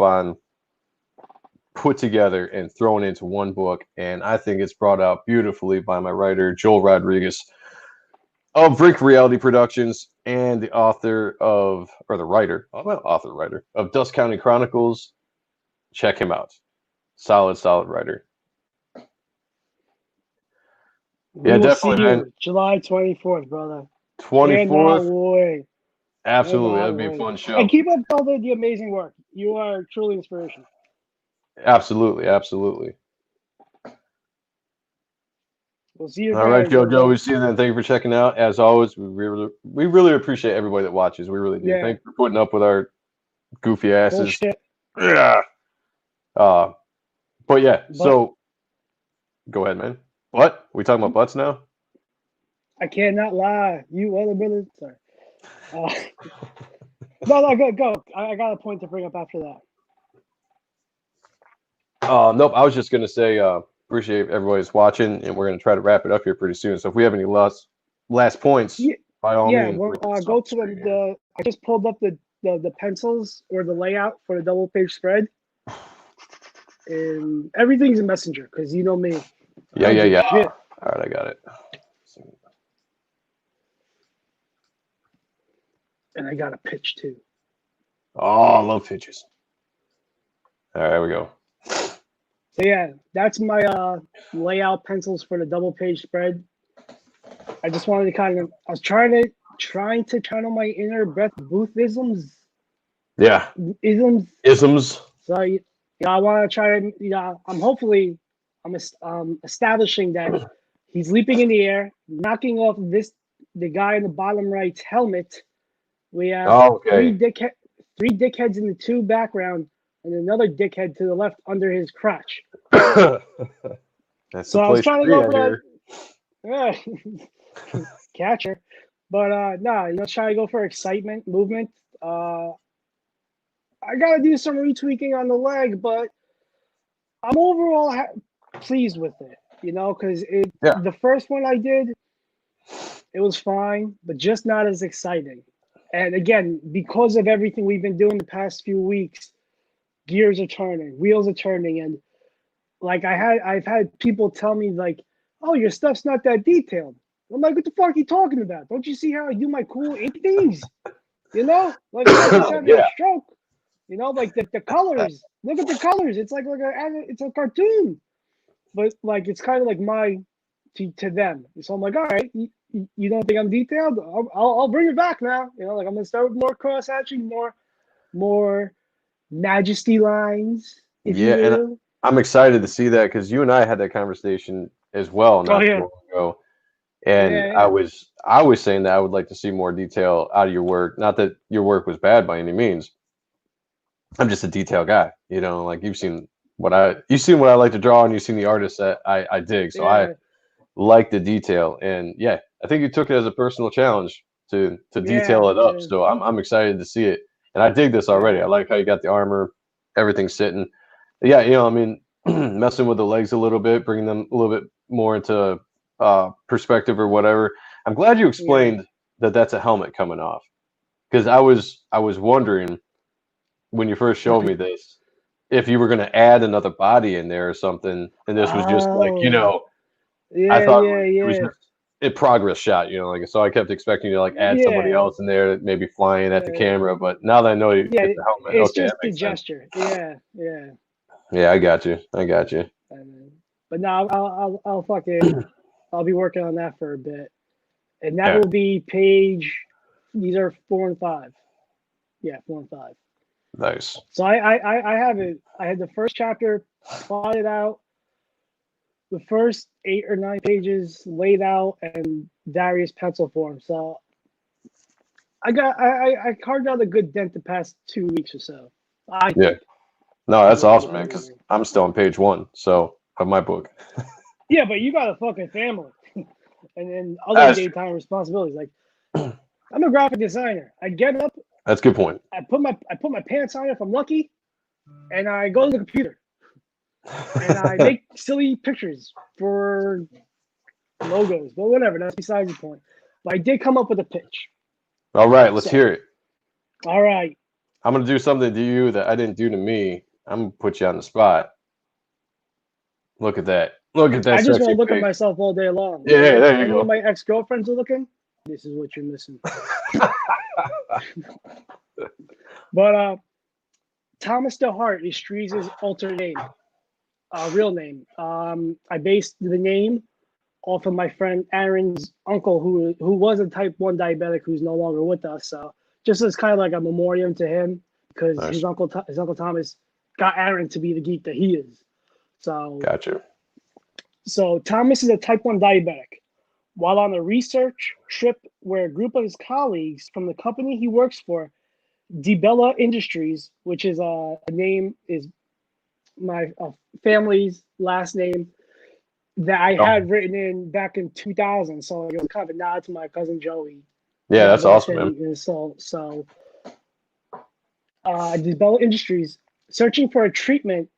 on, put together and thrown into one book. And I think it's brought out beautifully by my writer, Joel Rodriguez of Brink Reality Productions and the author of, or the writer, oh, not author, writer of Dust County Chronicles. Check him out. Solid writer. We Yeah, will see definitely, man. you July 24th, brother. Cannot 24th. wait. Absolutely. Cannot That'd be a wait. fun And show. keep up all the amazing work. You are truly inspirational. Absolutely. We'll see you All right, guys. Joe. We see you then. Thank you for checking out. As always, we really appreciate everybody that watches. We really do. Yeah. Thank you for putting up with our goofy asses. Bullshit. Yeah. Uh, but yeah, But so go ahead, man. What? We talking about butts now? I cannot lie. You other brothers. Sorry. No, go. I got a point to bring up after that. Nope. I was just gonna say appreciate everybody's watching, and we're gonna try to wrap it up here pretty soon. So if we have any last points, Yeah, by all yeah. means, Well, we can go stop to screen here. the. I just pulled up the pencils or the layout for the double page spread, and everything's a messenger because you know me. I don't do Yeah. shit. All right, I got it. And I got a pitch too. Oh, I love pitches. All right, there we go. So yeah, that's my layout pencils for the double page spread. I just wanted to I was trying to trying to channel my inner Beth Booth isms. Yeah. Isms. Isms. So I want to try to. I'm establishing that he's leaping in the air, knocking off the guy in the bottom right's helmet. We have Oh, okay. three dickheads in the two background, and another dickhead to the left under his crotch. That's So the I was place trying to to go be, for I that. Yeah. Catcher. But try to go for excitement, movement. I gotta do some retweaking on the leg, but I'm overall pleased with it. Because Yeah. the first one I did, it was fine, but just not as exciting. And again, because of everything we've been doing the past few weeks, gears are turning, wheels are turning, and like I've had people tell me like, "Oh, your stuff's not that detailed." I'm like, "What the fuck are you talking about? Don't you see how I do my cool ink things? Like I'm not just having a Yeah. stroke. Like the colors. Look at the colors. It's like it's a cartoon, but like it's kind of like to them. So I'm like, all right, you don't think I'm detailed? I'll bring it back now. Like I'm gonna start with more cross hatching, more majesty lines, if you Yeah, and will. I'm excited to see that because you and I had that conversation as well Oh not too yeah, long ago. And yeah. I was saying that I would like to see more detail out of your work. Not that your work was bad by any means. I'm just a detail guy, like you've seen what I like to draw and you've seen the artists that I dig. So I Yeah, like the detail. And yeah, I think you took it as a personal challenge to yeah, detail it up. So I'm excited to see it. And I dig this already. yeah, I like how you got the armor, everything sitting. Yeah, I mean, messing with the legs a little bit, bringing them a little bit more into perspective or whatever. I'm glad you yeah. explained that that's a helmet coming off because I was wondering when you first showed me this if you were going to add another body in there or something, and this was just like Oh, I yeah, thought yeah, it was yeah, just a progress shot, like so I kept expecting you to like add somebody yeah, else in there, maybe flying at the yeah. camera, but now that I know Yeah, it's a helmet, it's okay, that just the makes sense. gesture. Yeah, yeah. Yeah, I got you. I got you. But now I'll fucking I'll be working on that for a bit, and that Yeah, will be page. These are 4 and 5. Yeah, 4 and 5. nice. So I have it. I had the first chapter plotted out, the first 8 or 9 pages laid out, and various pencil form. So I carved out a good dent the past 2 weeks or so. I Yeah. think. No, that's With awesome, what man, I'm because doing. I'm still on page 1, so of my book. Yeah, but you got a fucking family, and then other That's true. daytime responsibilities. Like I'm a graphic designer. I get up, That's a good point. I put my pants on if I'm lucky, and I go to the computer and I make silly pictures for logos, but whatever. That's beside the point. But I did come up with a pitch. All right, let's So, hear it. all right. I'm gonna do something to you that I didn't do to me. I'm gonna put you on the spot. Look at that. Look at that I just want sexy to look at face. myself all day long. Yeah, If there you any of go. my ex-girlfriends are looking, this is what you're missing. But Thomas DeHart is Streez's alter name, real name. I based the name off of my friend Aaron's uncle, who was a type 1 diabetic, who's no longer with us. So just as kind of like a memoriam to him, because Nice. his uncle Thomas got Aaron to be the geek that he is. So Gotcha. Thomas is a type 1 diabetic. While on a research trip where a group of his colleagues from the company he works for, DeBella Industries, which is a name, is my family's last name, that I Oh, had written in back in 2000. So it was kind of a nod to my cousin Joey. yeah, My that's last awesome, man. name is DeBella Industries, searching for a treatment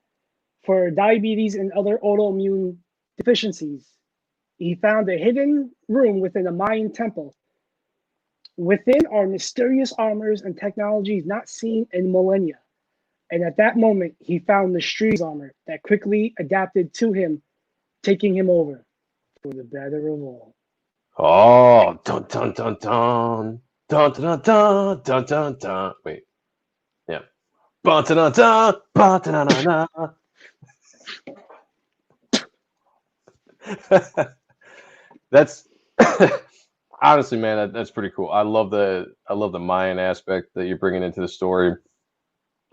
for diabetes and other autoimmune deficiencies. He found a hidden room within a Mayan temple. Within are mysterious armors and technologies not seen in millennia. And at that moment, he found the Streets armor that quickly adapted to him, taking him over for the better of all. Oh, dun dun dun dun. Dun dun dun dun dun dun. Wait. Yeah. Dun dun dun dun dun dun dun. That's honestly, man, that's pretty cool. I love the Mayan aspect that you're bringing into the story.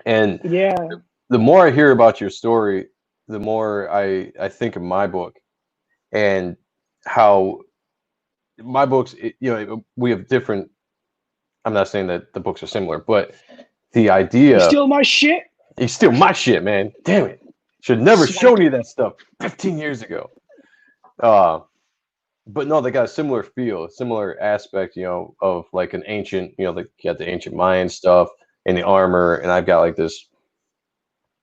And Yeah, the more I hear about your story, the more I think of my book and how my books, we have different. I'm not saying that the books are similar, but the you idea, steal my shit. you steal my shit, man. Damn it. Should never Swipe. shown you that stuff 15 years ago. Uh, but no, they got a similar feel, a similar aspect, of like an ancient, like you got the ancient Mayan stuff and the armor, and I've got like this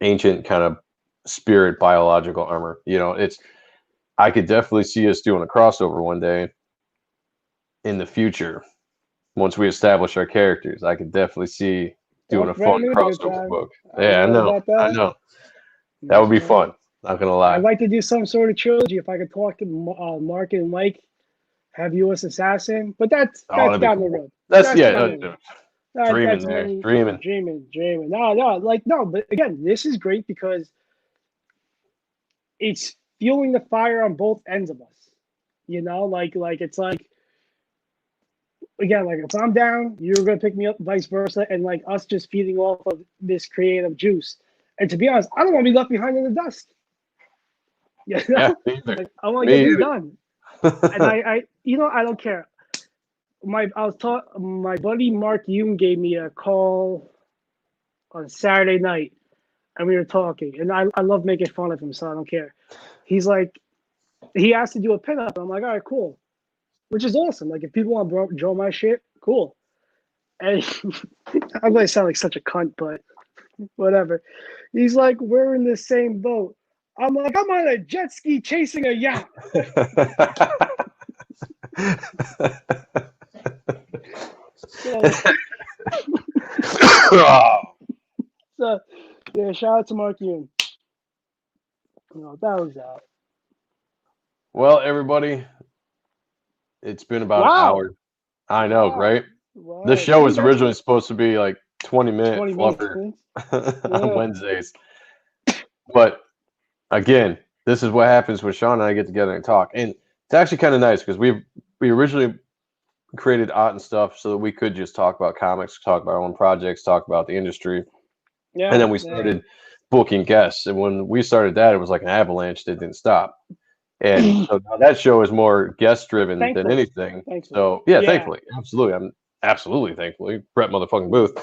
ancient kind of spirit biological armor. I could definitely see us doing a crossover one day in the future. Once we establish our characters, I could definitely see doing Well, a Brad fun made a good crossover time. book. I don't Yeah, know about I that. know. That would be fun. Not gonna I'd lie. like to do some sort of trilogy if I could talk to Mark and Mike, have U.S. Assassin, but that's Oh, that's that'd be down the cool. road. That's That's yeah, down the road. dreaming That's there, many dreaming. dreaming. No, like no. But again, this is great because it's fueling the fire on both ends of us. Like it's like again, like if I'm down, you're gonna pick me up, vice versa, and like us just feeding off of this creative juice. And to be honest, I don't want to be left behind in the dust. You Yeah, know, me either. like I want to get Me this either. done, and I don't care. My buddy Mark Yoon gave me a call on Saturday night, and we were talking, and I love making fun of him, so I don't care. He's like, he asked to do a pinup, and I'm like, all right, cool, which is awesome. Like if people want to draw my shit, cool. And I'm gonna sound like such a cunt, but whatever. He's like, we're in the same boat. I'm like, I'm on a jet ski chasing a yacht. So, so yeah, shout out to Mark Yoon. That was that. Well, everybody, it's been about an Wow. hour. I know, Wow. right? This Wow. show See, was that's originally supposed to be like 20-minute 20 minutes. fluffer on Yeah. Wednesdays. But again, this is what happens when Sean and I get together and talk. And it's actually kind of nice because we originally created Art and Stuff so that we could just talk about comics, talk about our own projects, talk about the industry. And Yeah. then we started booking guests. And when we started that, it was like an avalanche that didn't stop. And so now that show is more guest driven than Thankfully. anything. Thankfully. So yeah, Yeah. thankfully. Absolutely. I'm absolutely thankfully. Brett motherfucking Booth.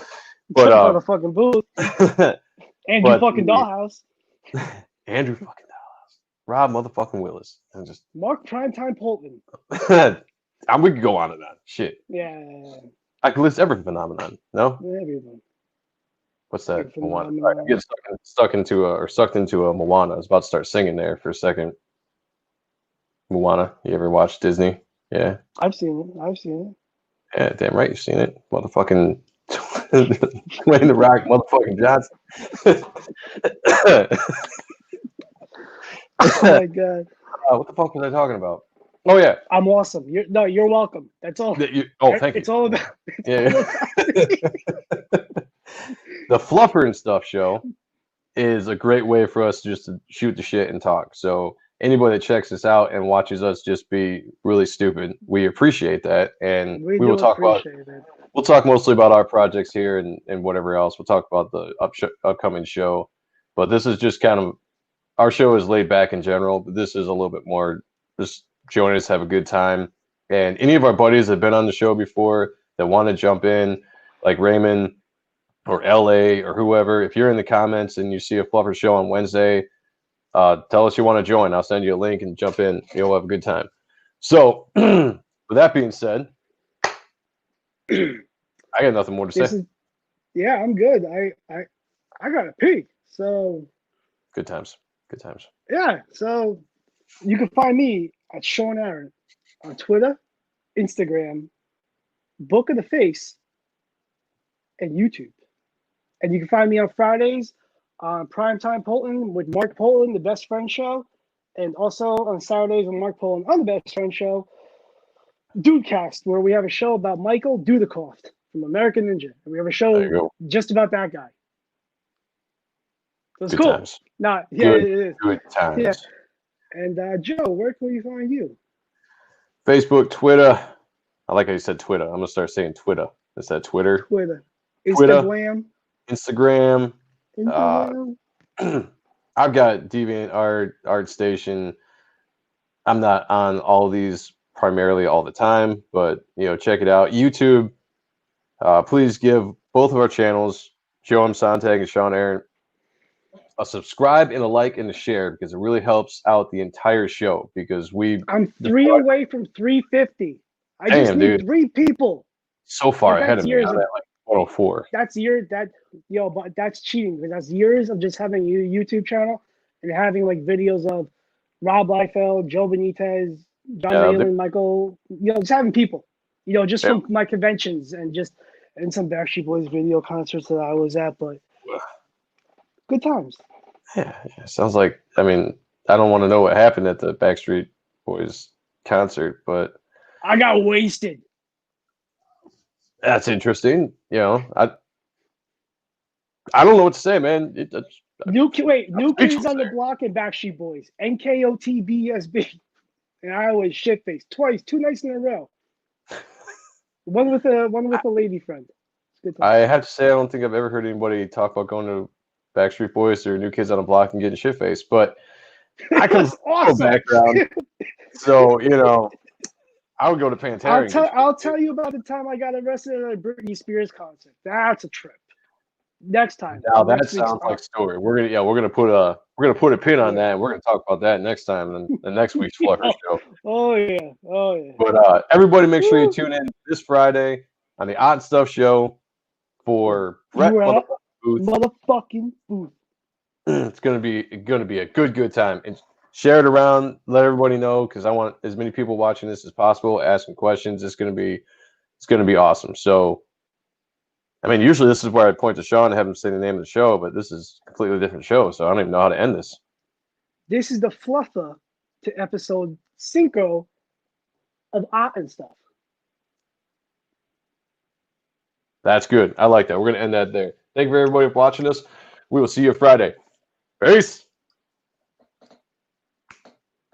But Motherfucking booth. Andrew but fucking Dollhouse. Andrew fucking Dallas. Rob motherfucking Willis. And just Mark Primetime Polton. we could go on and on. Shit. Yeah. I could list every phenomenon. No? Everyone. What's that? Every Moana. phenomenon. I'm getting sucked into a Moana. I was about to start singing there for a second. Moana. You ever watch Disney? Yeah. I've seen it. Yeah, damn right you've seen it. Motherfucking Dwayne the Rock motherfucking Johnson. Oh my god. What the fuck was I talking about? Oh yeah. I'm awesome. You're welcome. That's all. Thank you. It's all about. Yeah. The Fluffer and Stuff show is a great way for us just to shoot the shit and talk. So anybody that checks us out and watches us just be really stupid, we appreciate that, and We will do talk about. appreciate it. We'll talk mostly about our projects here and whatever else. We'll talk about the upcoming show, but this is just kind of our show is laid back in general. But this is a little bit more just join us, have a good time, and any of our buddies that have been on the show before that want to jump in, like Raymond or LA or whoever, if you're in the comments and you see a Fluffer show on Wednesday, tell us you want to join. I'll send you a link and jump in. You'll have a good time. So, with that being said, I got nothing more to say. Yeah, I'm good. I gotta pee. So Good times. Good times. yeah, so you can find me at Sean Aaron on Twitter, Instagram, Book of the Face, and YouTube. And you can find me on Fridays on Primetime Polton with Mark Polton, the Best Friend Show, and also on Saturdays with Mark Polton on the Best Friend Show, Dudecast, where we have a show about Michael Dudikoff from American Ninja. And we have a show just about that guy. So it's good cool. Times. Yeah, it is. Good times. Yeah. And Joe, where can we find you? Facebook, Twitter, I like how you said Twitter. I'm gonna start saying Twitter. Is that Twitter? Twitter, Twitter, Instagram, Instagram. Uh, Instagram. I've got Deviant Art Station. I'm not on all these primarily all the time, but check it out. YouTube. Please give both of our channels, Joe M. Sontag and Sean Aaron, a subscribe and a like and a share because it really helps out the entire show. Because I'm 3 away from 350. I just need dude, 3 people. so far But ahead that's of me. years I'm of at like 104. but that's cheating because that's years of just having a YouTube channel and having like videos of Rob Liefeld, Joe Benitez, John Malin, Michael, just having people, just from my conventions and some Backstreet Boys video concerts that I was at, but good times. Yeah, sounds like, I don't want to know what happened at the Backstreet Boys concert, but I got wasted. that's interesting. I don't know what to say, man. New Kids on the Block and Backstreet Boys, NKOTBSB, and I was shit faced twice, 2 nights in a row. One with a lady friend. I have to say, I don't think I've ever heard anybody talk about going to Backstreet Boys or New Kids on the Block and getting shit faced, but I come from awesome. background, so I would go to Pantera. I'll tell you about the time I got arrested at a Britney Spears concert. That's a trip. Next time. Now that sounds like a story. We're gonna put a pin on that, and we're gonna talk about that next time in the next week's Fluffer show. Oh yeah. But everybody, make sure you tune in this Friday on the Odd Stuff show for Brett motherfucking Booth. It's gonna be a good time, and share it around. Let everybody know because I want as many people watching this as possible, asking questions. It's gonna be awesome. So, usually this is where I point to Sean and have him say the name of the show, but this is a completely different show, so I don't even know how to end this. This is the Fluffer to episode 5 of Art and Stuff. That's good. I like that. We're gonna end that there. Thank you for everybody for watching us. We will see you Friday. Peace.